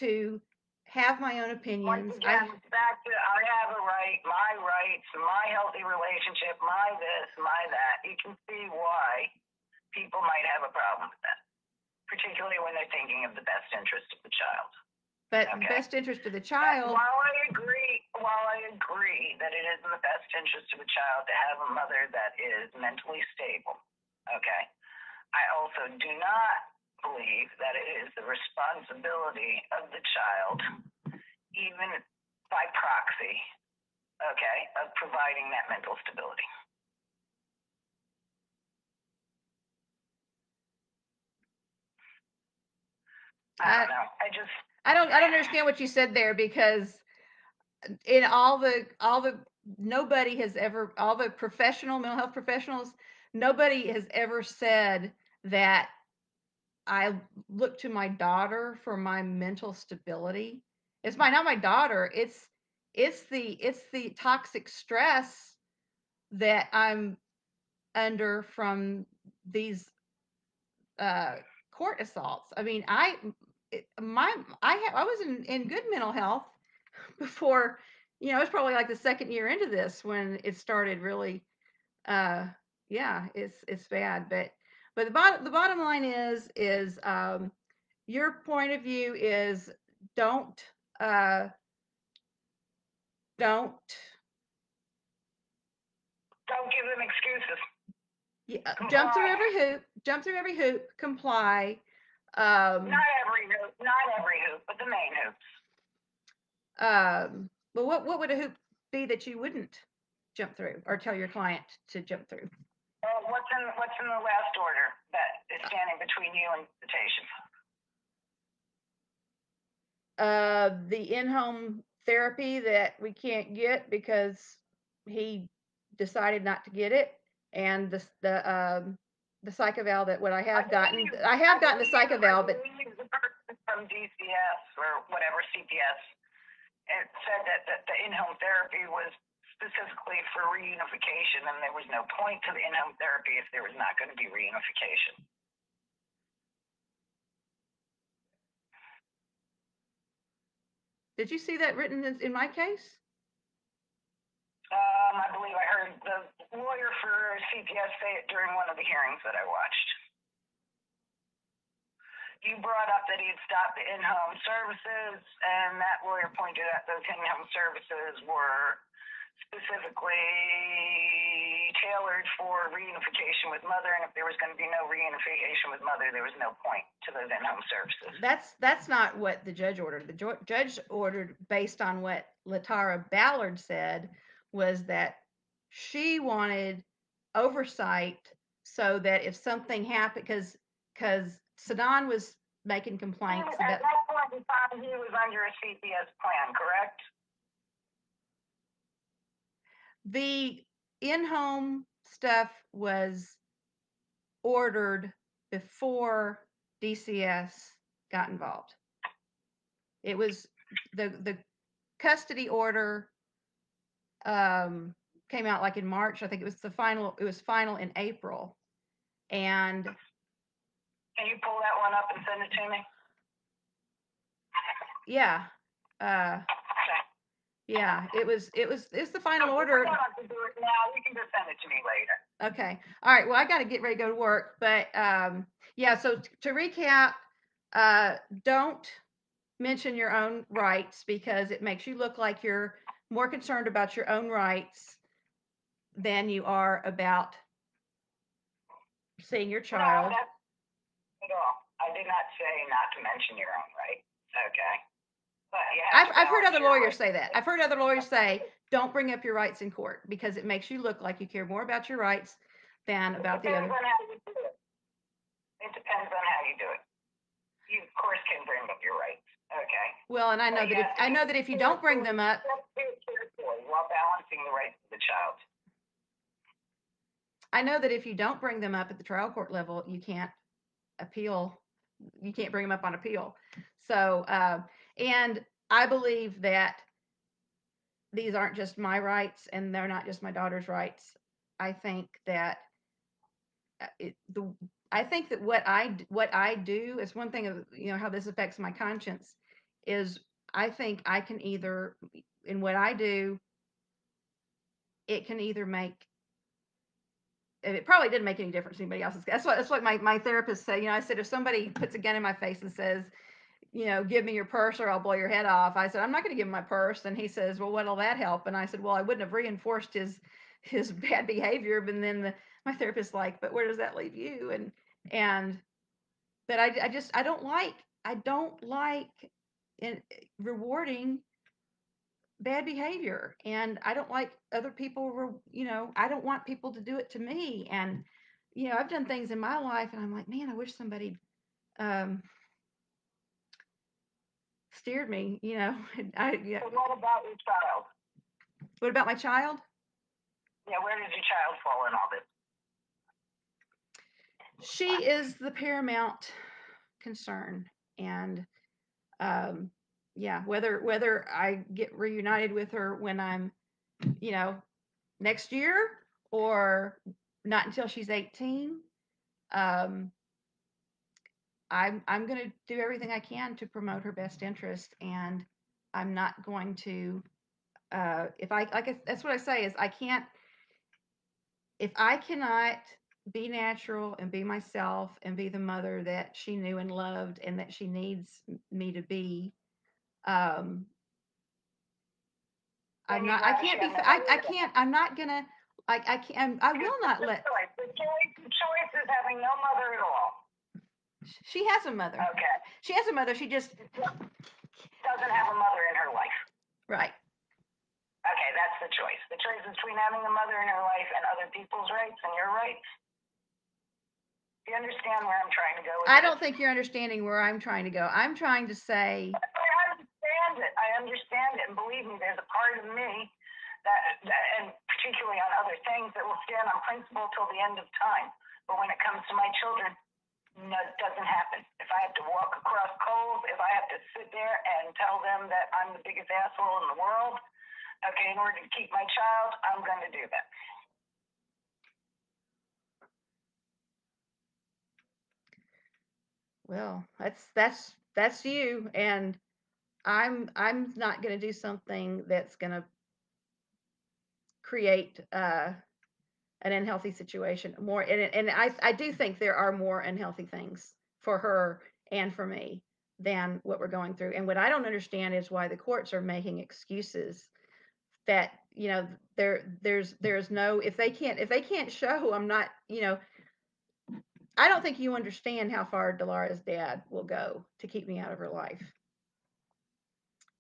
to have my own opinions. Once again, back to I have a right, my rights, my healthy relationship, my this, my that. You can see why people might have a problem with that, particularly when they're thinking of the best interest of the child. But okay. Best interest of the child. While I agree that it is in the best interest of a child to have a mother that is mentally stable, okay, I also do not believe that it is the responsibility of the child, even by proxy, okay, of providing that mental stability. I don't know. I don't understand what you said there, because in all the nobody has ever, all the mental health professionals, nobody has ever said that I look to my daughter for my mental stability. It's not my daughter. It's the toxic stress that I'm under from these court assaults. I mean, I was in good mental health before, it was probably like the second year into this when it started really, yeah, it's bad. But the bottom line is your point of view is don't give them excuses. Yeah, jump through every hoop, comply. Not every hoop, but the main hoops. But what would a hoop be that you wouldn't jump through or tell your client to jump through? What's in the last order that is standing between you and visitation? The in-home therapy that we can't get because he decided not to get it, and the psych eval that I have gotten the psych eval, but from DCS or whatever, CPS. It said that the in-home therapy was specifically for reunification, and there was no point to the in-home therapy if there was not going to be reunification. Did you see that written in my case? I believe I heard the lawyer for CPS say it during one of the hearings that I watched. You brought up that he'd stopped the in-home services, and that lawyer pointed out those in-home services were specifically tailored for reunification with mother, and if there was going to be no reunification with mother, there was no point to those in-home services. That's not what the judge ordered. The judge ordered, based on what Latara Ballard said, was that she wanted oversight so that if something happened, because Sadan was making complaints At about. that point in time, he was under a CPS plan, correct? The in-home stuff was ordered before DCS got involved. It was the custody order came out like in March. I think it was final in April. And Can you pull that one up and send it to me? yeah, Okay. yeah, it's the final order. If you don't have to do it now, you can just send it to me later. Okay. All right. Well, I got to get ready to go to work, but yeah. So to recap, don't mention your own rights, because it makes you look like you're more concerned about your own rights than you are about seeing your child. No, that's at all. I did not say not to mention your own rights. Okay. But yeah. I've heard other lawyers say that. I've heard other lawyers say, don't bring up your rights in court, because it makes you look like you care more about your rights than about the other. It depends on how you do it. It depends on how you do it. You, of course, can bring up your rights. Okay. Well, and I know that if you don't bring them up, while balancing the rights of the child. I know that if you don't bring them up at the trial court level, you can't appeal. You can't bring them up on appeal. So, and I believe that these aren't just my rights, and they're not just my daughter's rights. I think that I think that what I do is one thing of, how this affects my conscience is, I think I can either, in what I do, it can either make, it probably didn't make any difference to anybody else's. That's what my therapist said. I said, if somebody puts a gun in my face and says, give me your purse or I'll blow your head off, I said, I'm not going to give him my purse. And he says, well, what'll that help? And I said, well, I wouldn't have reinforced his bad behavior. But then my therapist's like, but where does that leave you? But I don't like rewarding bad behavior, and I don't like other people, I don't want people to do it to me. And, I've done things in my life and I'm like, man, I wish somebody, steered me, So what about your child? What about my child? Yeah, where did your child fall in all this? She is the paramount concern. And, yeah, whether I get reunited with her when I'm, next year, or not until she's 18, I'm going to do everything I can to promote her best interest. And I'm not going to, that's what I say is, if I cannot be natural and be myself and be the mother that she knew and loved and that she needs me to be, I will not let. The choice is having no mother at all. She has a mother. Okay. She has a mother. She just doesn't have a mother in her life. Right. Okay, that's the choice. The choice is between having a mother in her life and other people's rights and your rights. Do you understand where I'm trying to go with I this? don't think you're understanding where I'm trying to go. I'm trying to say. I understand it. And believe me, there's a part of me that, and particularly on other things, that will stand on principle till the end of time. But when it comes to my children, no, it doesn't happen. If I have to walk across coals, if I have to sit there and tell them that I'm the biggest asshole in the world, okay, in order to keep my child, I'm going to do that. Well, that's you, and I'm not going to do something that's going to create an unhealthy situation more. And I do think there are more unhealthy things for her and for me than what we're going through. And what I don't understand is why the courts are making excuses that, you know, there's no, if they can't show, I'm not, you know, I don't think you understand how far Delara's dad will go to keep me out of her life.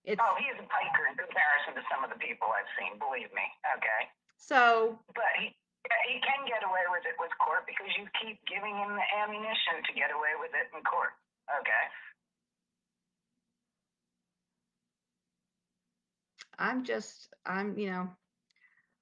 It's Oh, he's a piker in comparison to some of the people I've seen, believe me, okay? so, But he can get away with it with court because you keep giving him the ammunition to get away with it in court, okay? you know,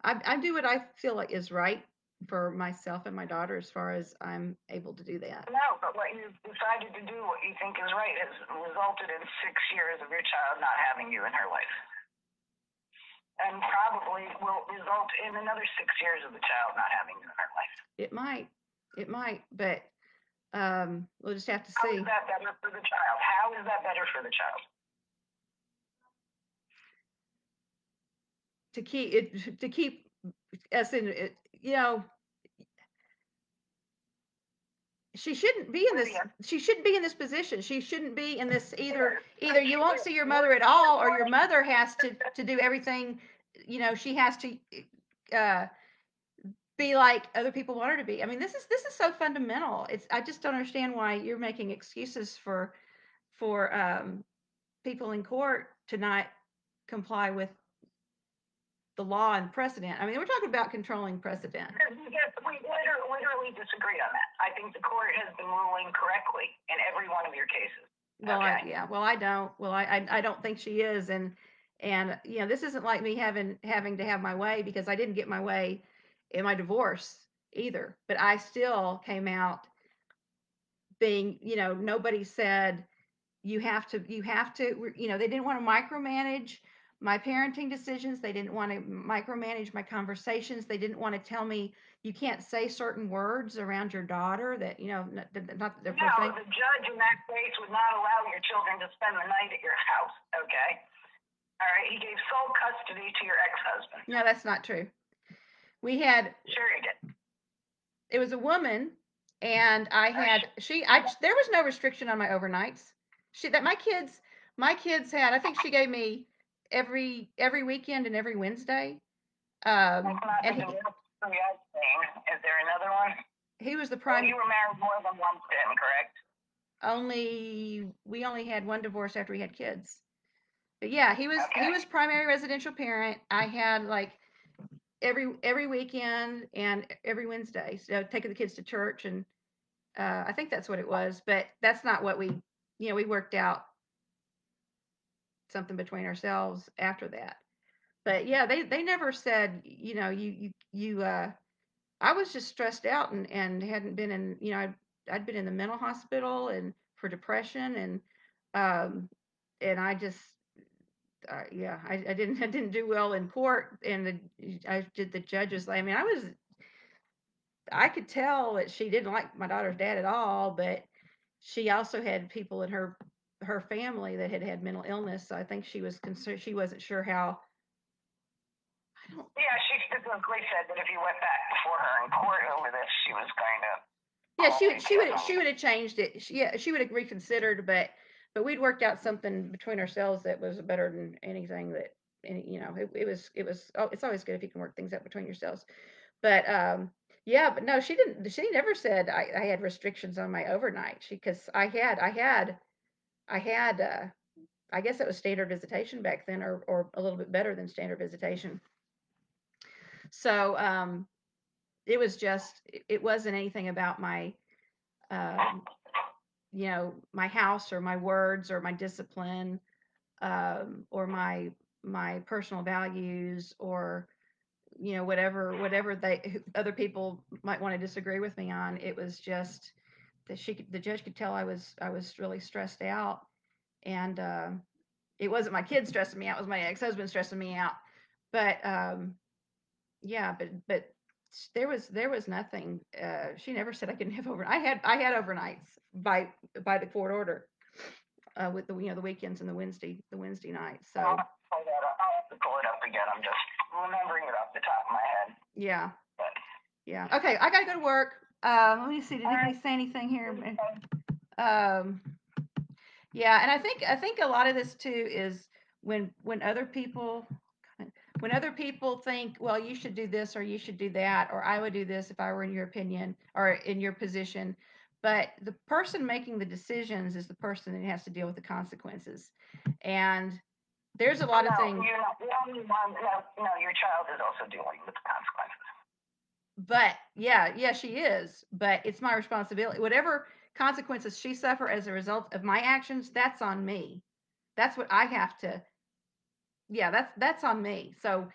I do what I feel like is right for myself and my daughter as far as I'm able to do that. No, but what you decided to do, what you think is right, has resulted in 6 years of your child not having you in her life. And probably will result in another 6 years of the child not having you in her life. It might, but we'll just have to How see. is that better for the child? How is that better for the child? To keep us in it, you know, she shouldn't be in this. She shouldn't be in this position. She shouldn't be in this either. Either you won't see your mother at all, or your mother has to do everything. You know, she has to be like other people want her to be. I mean, this is so fundamental. It's I just don't understand why you're making excuses for people in court to not comply with the law and precedent. I mean, we're talking about controlling precedent. Yes, we literally disagree on that. I think the court has been ruling correctly in every one of your cases. Well, okay. well, I don't. Well, I don't think she is, and you know, this isn't like me having to have my way because I didn't get my way in my divorce either. But I still came out being, you know, nobody said you have to, you know, they didn't want to micromanage my parenting decisions. They didn't want to micromanage my conversations. They didn't want to tell me you can't say certain words around your daughter that, you know, not that they're profane. No, the judge in that case would not allow your children to spend the night at your house, okay? All right, he gave sole custody to your ex-husband. No, that's not true. We had. Sure he did. It was a woman, and I had there was no restriction on my overnights. My kids had. I think she gave me every weekend and every Wednesday. That's not And the divorce thing. Is there another one? He was the Well, prime. you were married more than once then, correct? We only had one divorce after we had kids. But yeah, he was primary residential parent. I had like every weekend and every Wednesday. So taking the kids to church, and I think that's what it was. But that's not what we, you know, we worked out something between ourselves after that. But yeah, they never said, you know, I was just stressed out and hadn't been in, you know, I'd been in the mental hospital and for depression and I just yeah, I didn't do well in court, and I did the judges. I mean, I could tell that she didn't like my daughter's dad at all, but she also had people in her family that had mental illness. So I think she was concerned. She wasn't sure how. I don't. Yeah, she specifically said that if you went back before her in court over this, she was going to. Yeah, she would have changed it. She would have reconsidered, but we'd worked out something between ourselves that was better than anything that any, you know, it was oh, it's always good if you can work things out between yourselves. But yeah, but no, she never said I had restrictions on my overnight. Because I had I guess it was standard visitation back then, or a little bit better than standard visitation. So it was just it wasn't anything about my um, you know, my house or my words or my discipline or my personal values, or you know, whatever they other people might want to disagree with me on. It was just the judge could tell I was really stressed out, and it wasn't my kids stressing me out; it was my ex-husband stressing me out. But yeah, but there was nothing. She never said I couldn't have over. I had overnights by the court order, with the the weekends and the Wednesday nights. So I'll have to pull it up again. I'm just remembering it off the top of my head. yeah, But yeah. Okay, I gotta go to work. Let me see. Did anybody say anything here? Um, yeah, and I think a lot of this too is when other people think, well, you should do this or you should do that, or I would do this if I were in your opinion or in your position. But the person making the decisions is the person that has to deal with the consequences. And there's a lot of things. You're not the only one. No, your child is also dealing with the consequences. But yeah, she is. But it's my responsibility. Whatever consequences she suffer as a result of my actions, that's on me. That's what I have to. Yeah, that's on me. So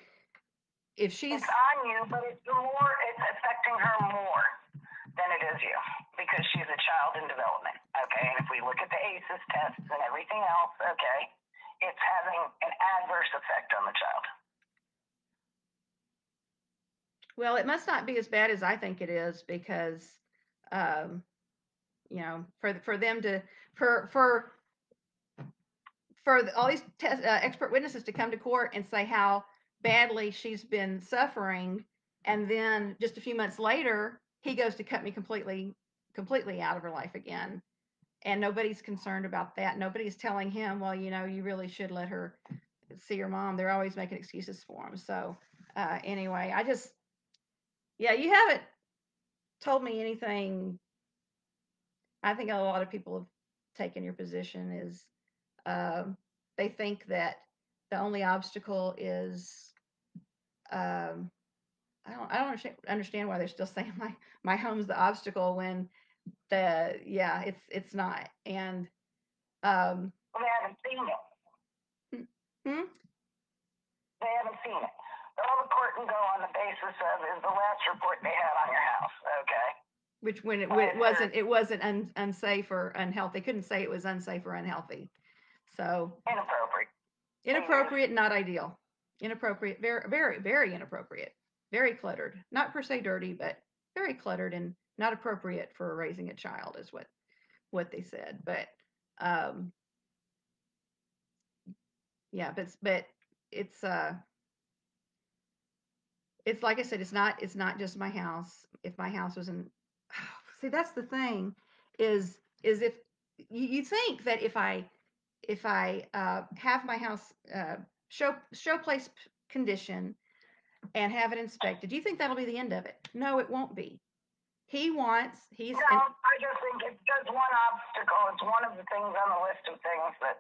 if she's It's on you, but it's affecting her more than it is you because she's a child in development. Okay, and if we look at the ACEs tests and everything else, okay, it's having an adverse effect on the child. well, it must not be as bad as I think it is because, um, for them to for all these expert witnesses to come to court and say how badly she's been suffering, and then just a few months later he goes to cut me completely out of her life again, and nobody's concerned about that. Nobody's telling him, well, you really should let her see her mom. They're always making excuses for him. So anyway, yeah, you haven't told me anything. I think a lot of people have taken your position is, um, they think that the only obstacle is, um, I don't understand why they're still saying my home's the obstacle when it's not. And Well, they haven't seen it. hmm? They haven't seen it. All the court can go on the basis of is the last report they had on your house. Okay. Which when it wasn't unsafe or unhealthy. They couldn't say it was unsafe or unhealthy. So inappropriate, not ideal. Inappropriate, very, very, very inappropriate. Very cluttered. Not per se dirty, but very cluttered and not appropriate for raising a child is what they said. But yeah, but it's it's like I said, it's not just my house. If my house was in see, that's the thing is if you think that if I have my house show place condition and have it inspected, do you think that'll be the end of it? No, it won't be. He's No, I just think it's just one obstacle. It's one of the things on the list of things that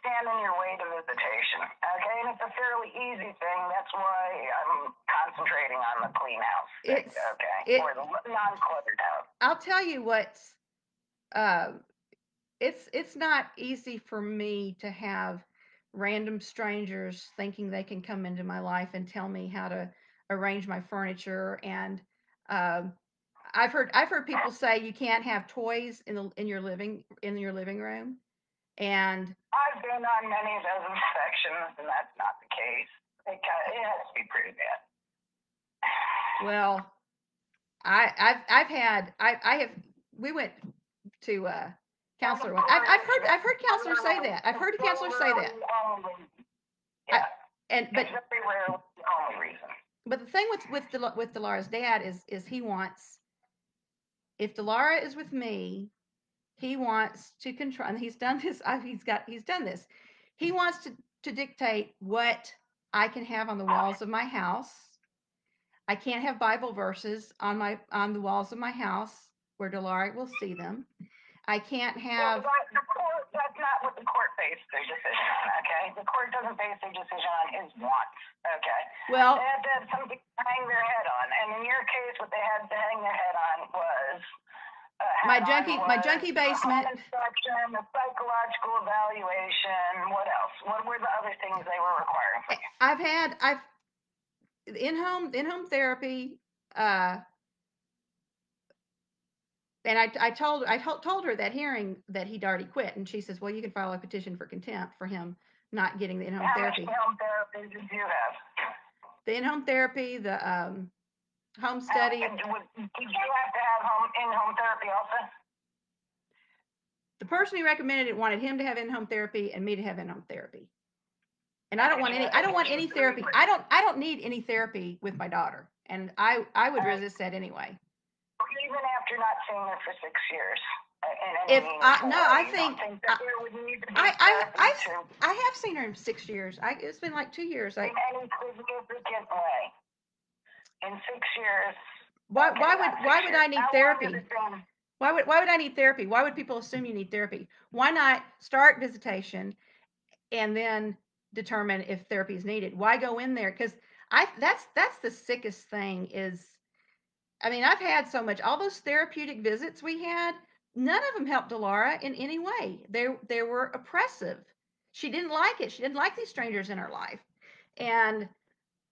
stand in your way to visitation. Okay, and it's a fairly easy thing. That's why I'm concentrating on the clean house thing. Or the non-cluttered house. I'll tell you what's it's not easy for me to have random strangers thinking they can come into my life and tell me how to arrange my furniture. And I've heard people say you can't have toys in your living room. And I've been on many of those inspections, and that's not the case. It has to be pretty bad. Well, we went to counselor one. I've heard counselors say that. I've heard counselors say that. Yeah. But it's very rarely the only reason. But the thing with Delara's dad is he wants, if Delara is with me, he wants to control, and he's done this. He's done this. He wants to dictate what I can have on the walls of my house. I can't have Bible verses on the walls of my house where Delara will see them. I can't have. Well, that's not what the court based their decision on. Okay, the court doesn't base their decision on his wants. Okay. Well, they had to have something to hang their head on, and in your case, what they had to hang their head on was my junkie basement. Instruction, the psychological evaluation. What else? What were the other things they were requiring from you? I've in-home therapy, And I told her that hearing that he'd already quit, and she says, well, you can file a petition for contempt for him not getting the in-home therapy. How much in-home therapy did you have? The in-home therapy, the home study. Did you have to have in-home therapy also? The person who recommended it wanted him to have in-home therapy and me to have in-home therapy. And I don't want any therapy. I don't need any therapy with my daughter. And I would resist that anyway. Even after not seeing her for 6 years. I have seen her in 6 years. It's been like 2 years. In any significant way. In 6 years. Why would I need therapy? Why would I need therapy? Why would people assume you need therapy? Why not start visitation and then determine if therapy is needed? Why go in there? Because that's the sickest thing is, I mean, I've had so much, all those therapeutic visits we had, none of them helped Delara in any way. They were oppressive. She didn't like it. She didn't like these strangers in her life. And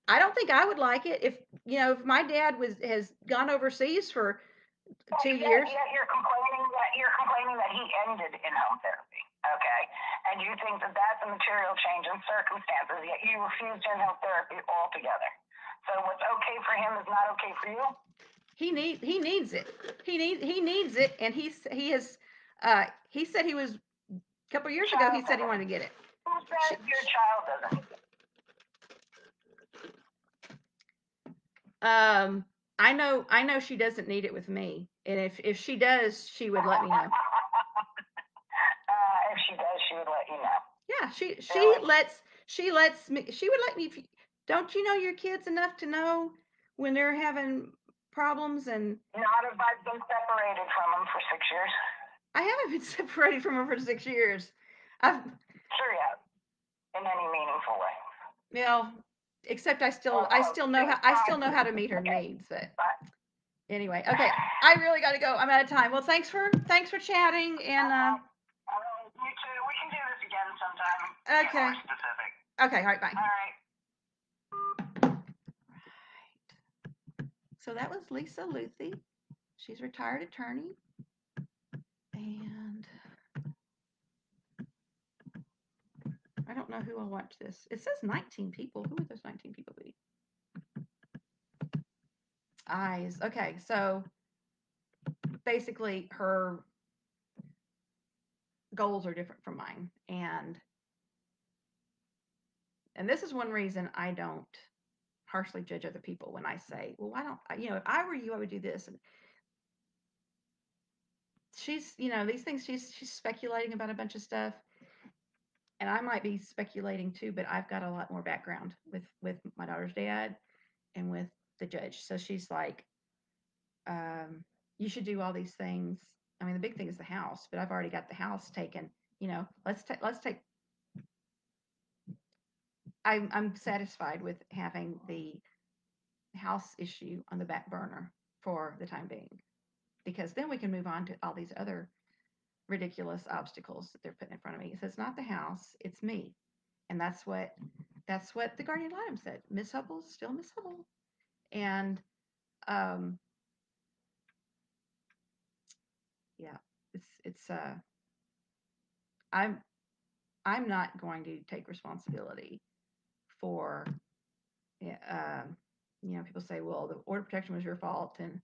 I don't think I would like it if, if my dad has gone overseas for 2 years. Yet you're complaining that he ended in-home therapy, okay? And you think that that's a material change in circumstances, yet you refused in-home therapy altogether. So what's okay for him is not okay for you? He needs it. He needs it, and he said he was a couple of years ago. He said he wanted to get it. Who says your child doesn't? I know she doesn't need it with me, and if she does, she would let me know. If she does, she would let you know. Yeah, she lets me. She would let me. Don't you know your kids enough to know when they're having problems? And not if I've been separated from them for 6 years. I haven't been separated from her for 6 years. Sure you have. In any meaningful way. Well, except I still know how to meet her needs. But anyway, okay, I really got to go. I'm out of time. Well, thanks for chatting, and you too. We can do this again sometime. Okay. More specific. Okay. All right. Bye. All right. So that was Lisa Luthi. She's a retired attorney, and I don't know who will watch this. It says 19 people. Who would those 19 people be? Eyes. Okay, so basically her goals are different from mine, and this is one reason I don't harshly judge other people when I say, well, why don't if I were you, I would do this. And she's, these things, she's speculating about a bunch of stuff, and I might be speculating too, but I've got a lot more background with my daughter's dad and with the judge. So she's like, you should do all these things. I mean, the big thing is the house, but I've already got the house taken. Let's take. I'm satisfied with having the house issue on the back burner for the time being, because then we can move on to all these other ridiculous obstacles that they're putting in front of me. It says not the house, it's me, and that's what the guardian ad litem said. Miss Hubbell's still Miss Hubbell, and yeah, it's I'm not going to take responsibility for people say, well, the order of protection was your fault, and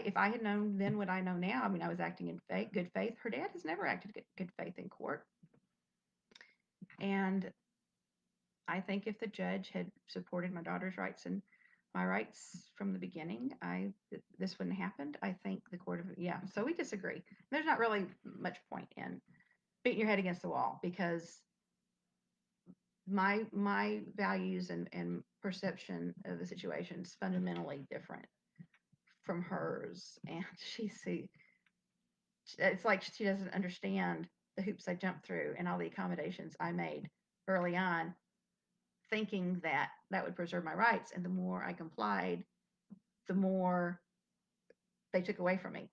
if I had known then what I know now, I mean, I was acting in good faith. Her dad has never acted good faith in court, and I think if the judge had supported my daughter's rights and my rights from the beginning, this wouldn't have happened. I think the court so we disagree. There's not really much point in beating your head against the wall, because my values and perception of the situation is fundamentally different from hers, and it's like she doesn't understand the hoops I jumped through and all the accommodations I made early on, thinking that would preserve my rights, and the more I complied, the more they took away from me.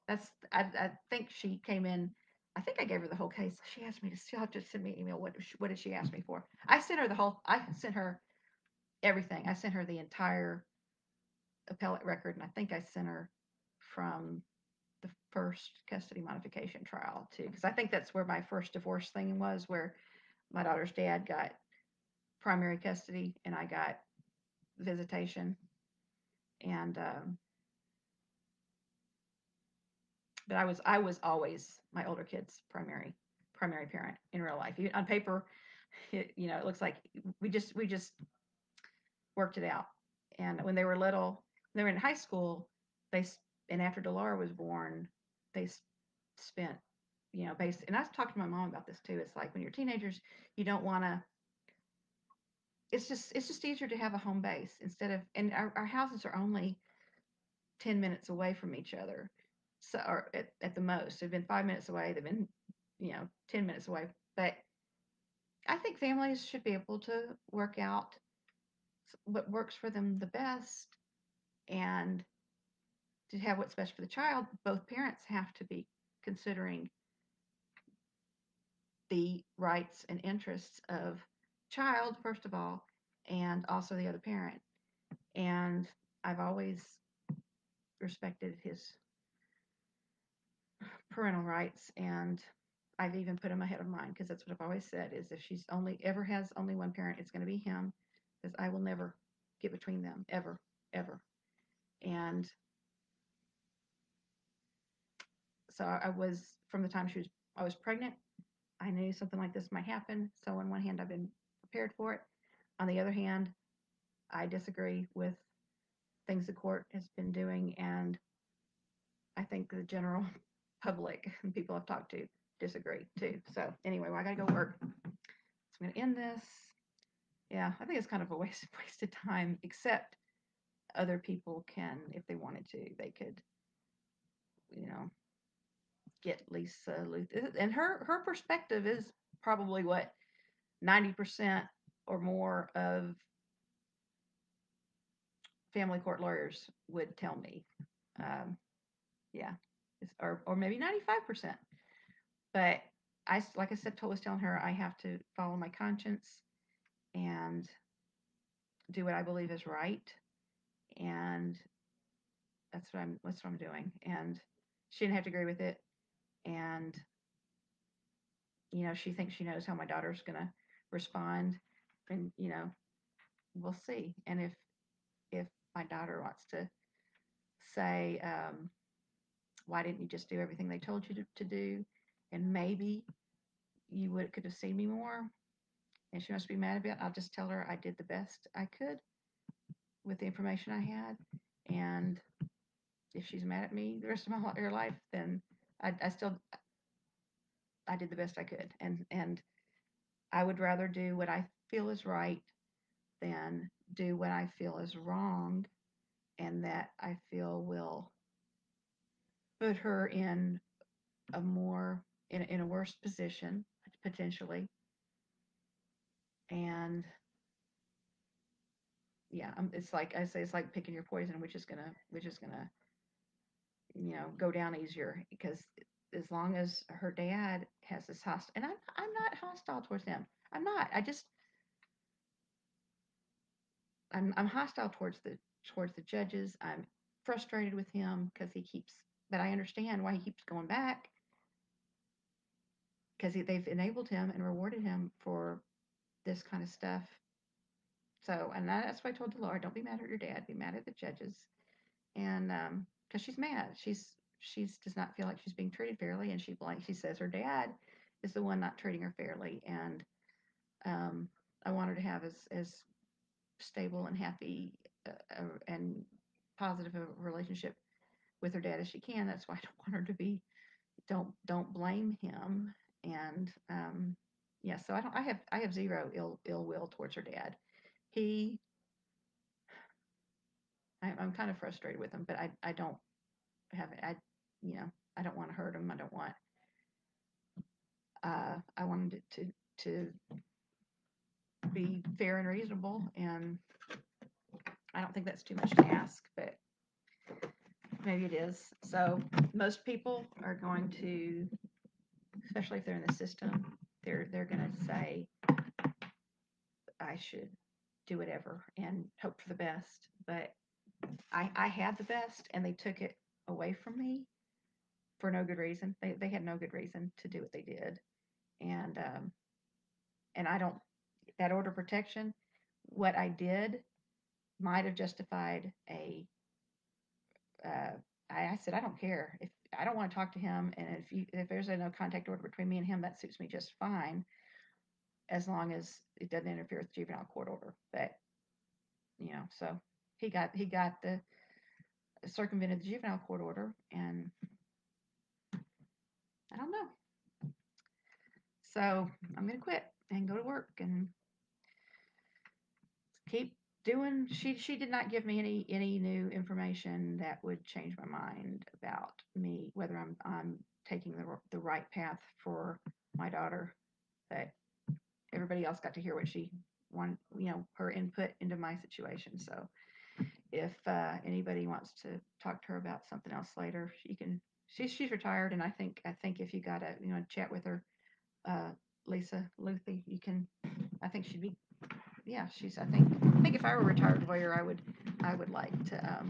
I think she came in. I think I gave her the whole case. She asked me she'll have to send me an email. What did she ask me for? I sent her everything. I sent her the entire appellate record, and I think I sent her from the first custody modification trial too, because I think that's where my first divorce thing was, where my daughter's dad got primary custody and I got visitation, and but I was always my older kid's primary parent in real life. Even on paper, it looks like we just worked it out. And when they were little, they were in high school. And after Delara was born, they spent based. And I talked to my mom about this too. It's like when you're teenagers, you don't want to. It's just easier to have a home base instead of. And our houses are only 10 minutes away from each other, so or at the most. They've been 5 minutes away. They've been 10 minutes away. But I think families should be able to work out what works for them the best, and to have what's best for the child. Both parents have to be considering the rights and interests of child first of all, and also the other parent. And I've always respected his parental rights, and I've even put him ahead of mine, because that's what I've always said, is if she's only ever has only one parent, it's going to be him, because I will never get between them, ever, ever. And so I was, from the time I was pregnant, I knew something like this might happen. So on one hand, I've been prepared for it. On the other hand, I disagree with things the court has been doing, and I think the general public and people I've talked to disagree too. So anyway, well, I gotta go work. So I'm gonna end this. Yeah, I think it's kind of a wasted time, except other people can, if they wanted to, they could, get Lisa Luthi. And her perspective is probably what 90% or more of family court lawyers would tell me. Um, yeah, or maybe 95%. But like I said, was telling her, I have to follow my conscience and do what I believe is right, and that's what I'm doing. And she didn't have to agree with it, and she thinks she knows how my daughter's gonna respond, and we'll see. And if my daughter wants to say, why didn't you just do everything they told you to do, and maybe you could have seen me more, and she must be mad about it, I'll just tell her I did the best I could with the information I had. And if she's mad at me the rest of her life, then I did the best I could. And I would rather do what I feel is right than do what I feel is wrong, and that I feel will put her in a worse position potentially. And yeah, it's like I say, it's like picking your poison, which is gonna go down easier, because as long as her dad has this hostile, and I'm not hostile towards him. I'm not. I'm hostile towards the judges. I'm frustrated with him because but I understand why he keeps going back, because they've enabled him and rewarded him for this kind of stuff. So, and that's why I told Delora, don't be mad at your dad, be mad at the judges. And because she's mad, she's does not feel like she's being treated fairly, and she says her dad is the one not treating her fairly. And I want her to have as stable and happy and positive a relationship with her dad as she can. That's why I don't want her to be. Don't blame him. And yeah, so I have zero ill will towards her dad. I'm kind of frustrated with him, but I don't have I don't want to hurt him. I wanted it to be fair and reasonable, and I don't think that's too much to ask, but maybe it is. So most people are going to, especially if they're in the system, they're going to say I should do whatever and hope for the best. But I had the best, and they took it away from me for no good reason. They had no good reason to do what they did, and I don't, that order of protection. What I did might have justified a. I said I don't care if I don't want to talk to him, and if there's a no contact order between me and him, that suits me just fine, as long as it doesn't interfere with the juvenile court order. But so he got the circumvented the juvenile court order, and I don't know. So I'm gonna quit and go to work and keep doing. She did not give me any new information that would change my mind about me, whether I'm taking the right path for my daughter. But everybody else got to hear what she wanted, her input into my situation. So if anybody wants to talk to her about something else later, she can. She's retired, and I think if you got to chat with her, uh, Lisa Luthi, you can. I think she'd be. Yeah, she's. I think if I were a retired lawyer, I would like to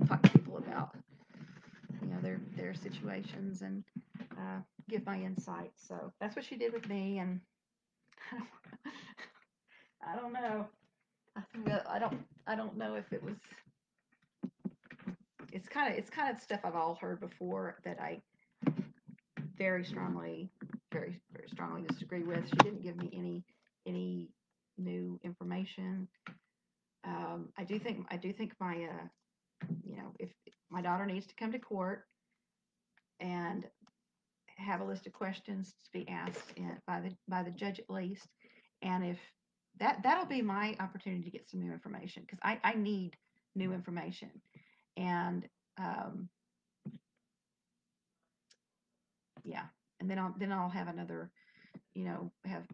talk to people about their situations and give my insight. So that's what she did with me, and I don't know. I don't know if it was. It's kind of stuff I've all heard before that I very strongly, very very strongly disagree with. She didn't give me any new information. I do think my if my daughter needs to come to court and have a list of questions to be asked by the judge at least, and if that'll be my opportunity to get some new information because I need new information, and um, yeah, and then I'll have another, have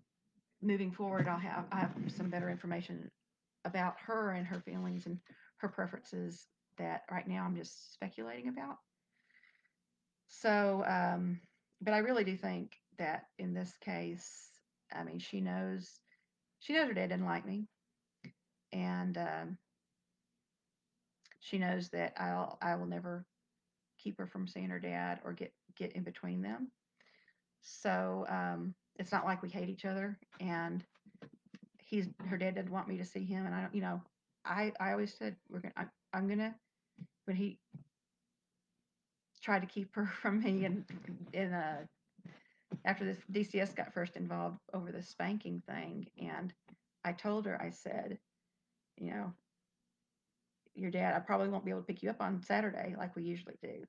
moving forward. I have some better information about her and her feelings and her preferences that right now I'm just speculating about. So, but I really do think that in this case, I mean, she knows her dad didn't like me, and she knows that I will never keep her from seeing her dad or get in between them. So it's not like we hate each other, and her dad didn't want me to see him, and I don't, I always said I'm gonna when he tried to keep her from me, and in after this DCS got first involved over the spanking thing, and I told her, I said, you know, your dad, I probably won't be able to pick you up on Saturday like we usually do,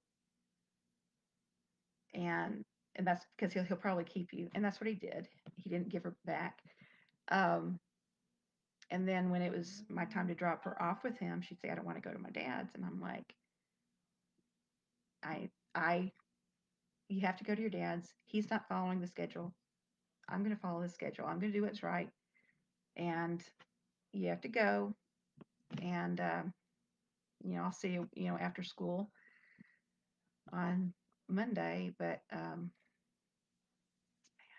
and that's because he'll probably keep you, and that's what he did. He didn't give her back. Um, and then when it was my time to drop her off with him, she'd say, I don't want to go to my dad's, and I'm like, I you have to go to your dad's. He's not following the schedule. I'm going to follow the schedule. I'm going to do what's right, and you have to go. And I'll see you, after school on Monday. But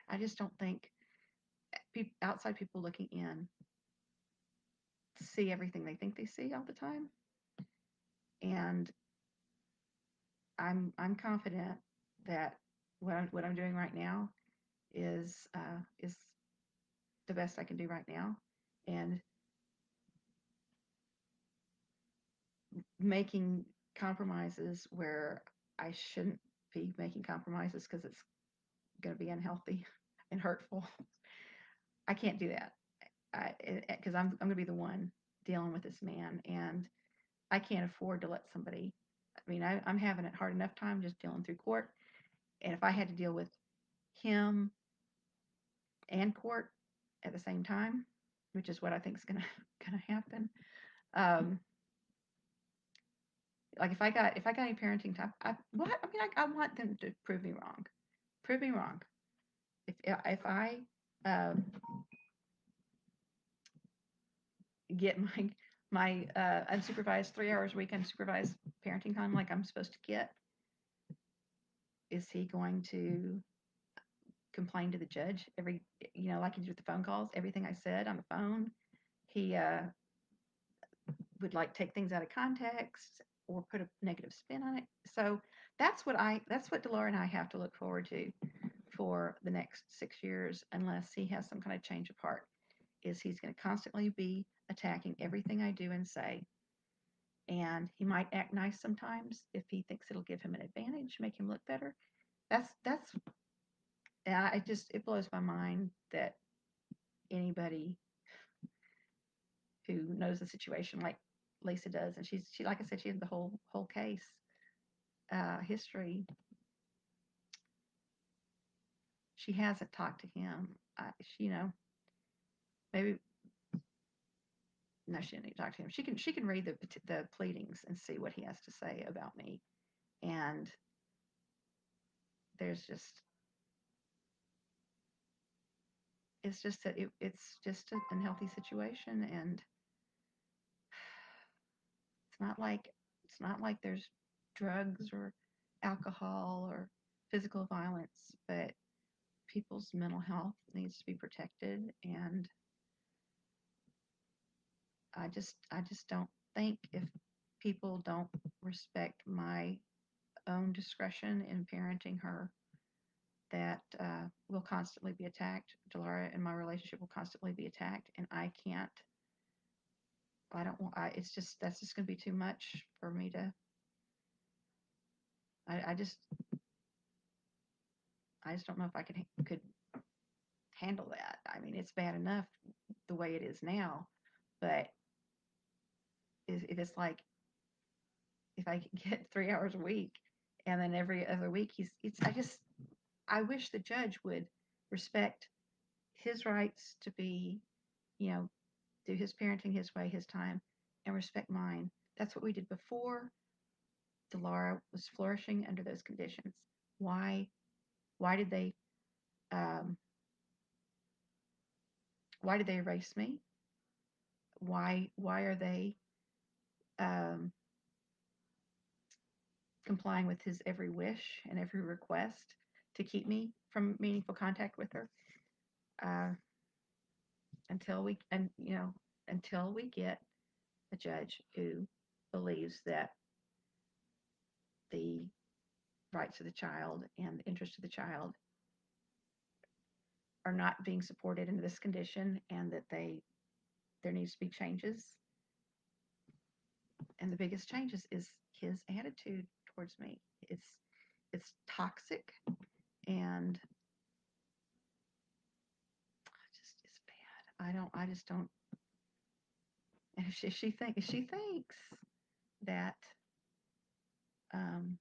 I just don't think outside people looking in see everything they think they see all the time. And I'm confident that what I'm doing right now is the best I can do right now, and making compromises where I shouldn't be making compromises because it's going to be unhealthy and hurtful. I can't do that because I'm going to be the one dealing with this man, and I can't afford to let somebody. I mean, I'm having it hard enough time just dealing through court, and if I had to deal with him and court at the same time, which is what I think is gonna happen. Um, like if I got any parenting time, I want them to prove me wrong. Prove me wrong. If I um, get my unsupervised 3 hours a week unsupervised parenting time like I'm supposed to get, is he going to complain to the judge like he did with the phone calls, everything I said on the phone? He would like take things out of context or put a negative spin on it. So that's what Delora and I have to look forward to for the next 6 years, unless he has some kind of change of heart. Is he's going to constantly be attacking everything I do and say, and he might act nice sometimes if he thinks it'll give him an advantage, make him look better. That's it blows my mind that anybody who knows the situation like Lisa does, and she like I said, she has the whole case history. She hasn't talked to him. She, maybe no, she didn't need to talk to him. She can read the pleadings and see what he has to say about me, and there's just it's just that it's just an unhealthy situation, and it's not like there's drugs or alcohol or physical violence, but people's mental health needs to be protected, and I just don't think if people don't respect my own discretion in parenting her, that will constantly be attacked. Delora and my relationship will constantly be attacked, and I can't. I don't want. It's just that's just going to be too much for me to. I just don't know if I could handle that. I mean, it's bad enough the way it is now, but if it's like if I can get 3 hours a week, and then every other week I wish the judge would respect his rights to be, you know, do his parenting his way, his time, and respect mine. That's what we did before Delora was flourishing under those conditions. Why? Why did they? Um, why did they erase me? Why? Why are they um, complying with his every wish and every request to keep me from meaningful contact with her? Uh, until we and until we get a judge who believes that the rights of the child and the interest of the child are not being supported in this condition, and that there needs to be changes. And the biggest changes is his attitude towards me. It's toxic, and just it's bad. I just don't. If she thinks that um,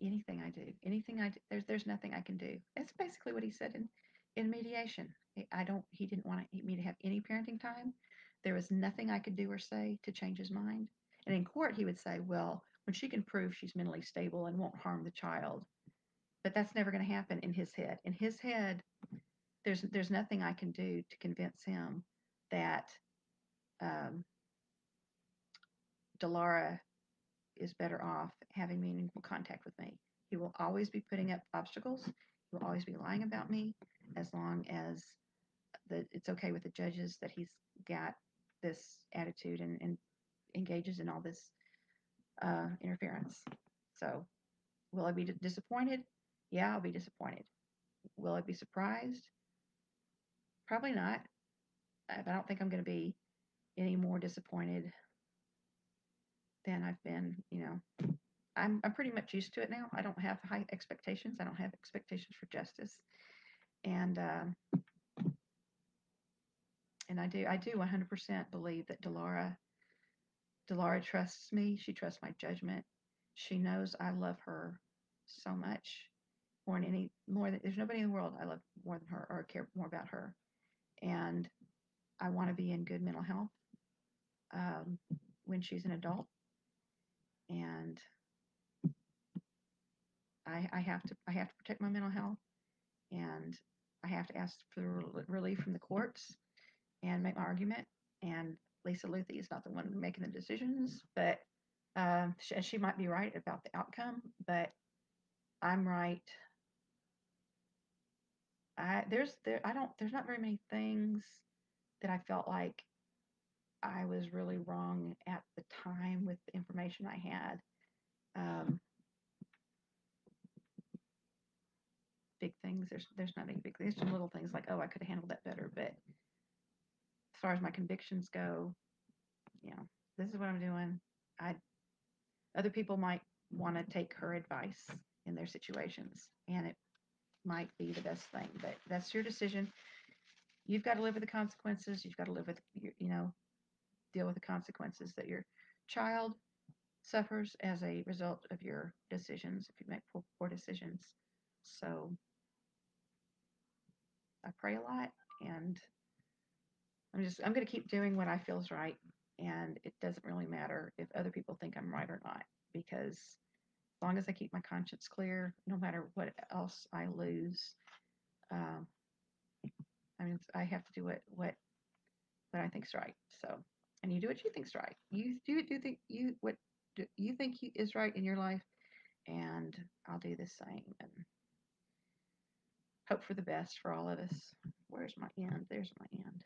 anything I do, there's nothing I can do. That's basically what he said in mediation. He didn't want me to have any parenting time. There was nothing I could do or say to change his mind. And in court, he would say, well, when she can prove she's mentally stable and won't harm the child. But that's never going to happen in his head. In his head, there's nothing I can do to convince him that um, Delara is better off having meaningful contact with me. He will always be putting up obstacles. He will always be lying about me, as long as it's okay with the judges that he's got this attitude and engages in all this interference. So, will I be disappointed? Yeah, I'll be disappointed. Will I be surprised? Probably not. I don't think I'm going to be any more disappointed than I've been. I'm pretty much used to it now. I don't have high expectations. I don't have expectations for justice, and I do 100% believe that Delara trusts me. She trusts my judgment. She knows I love her so much, more than there's nobody in the world I love more than her or care more about her, and I want to be in good mental health um, when she's an adult, and I have to protect my mental health, and I have to ask for relief from the courts and make my argument. And Lisa Luthi is not the one making the decisions, but she might be right about the outcome, but I'm right. There's not very many things that I felt like I was really wrong at the time with the information I had. Big things, there's not any big things. There's some little things like, oh, I could have handled that better. But as far as my convictions go, this is what I'm doing. I Other people might want to take her advice in their situations, and it might be the best thing. But that's your decision. You've got to live with the consequences. You've got to live with deal with the consequences that your child suffers as a result of your decisions if you make poor decisions. So I pray a lot, and I'm going to keep doing what I feel is right, and it doesn't really matter if other people think I'm right or not, because as long as I keep my conscience clear, no matter what else I lose, um, I have to do what I think's right. So, and you do what you think's right. You do think what you think is right in your life, and I'll do the same and hope for the best for all of us. Where's my end? There's my end.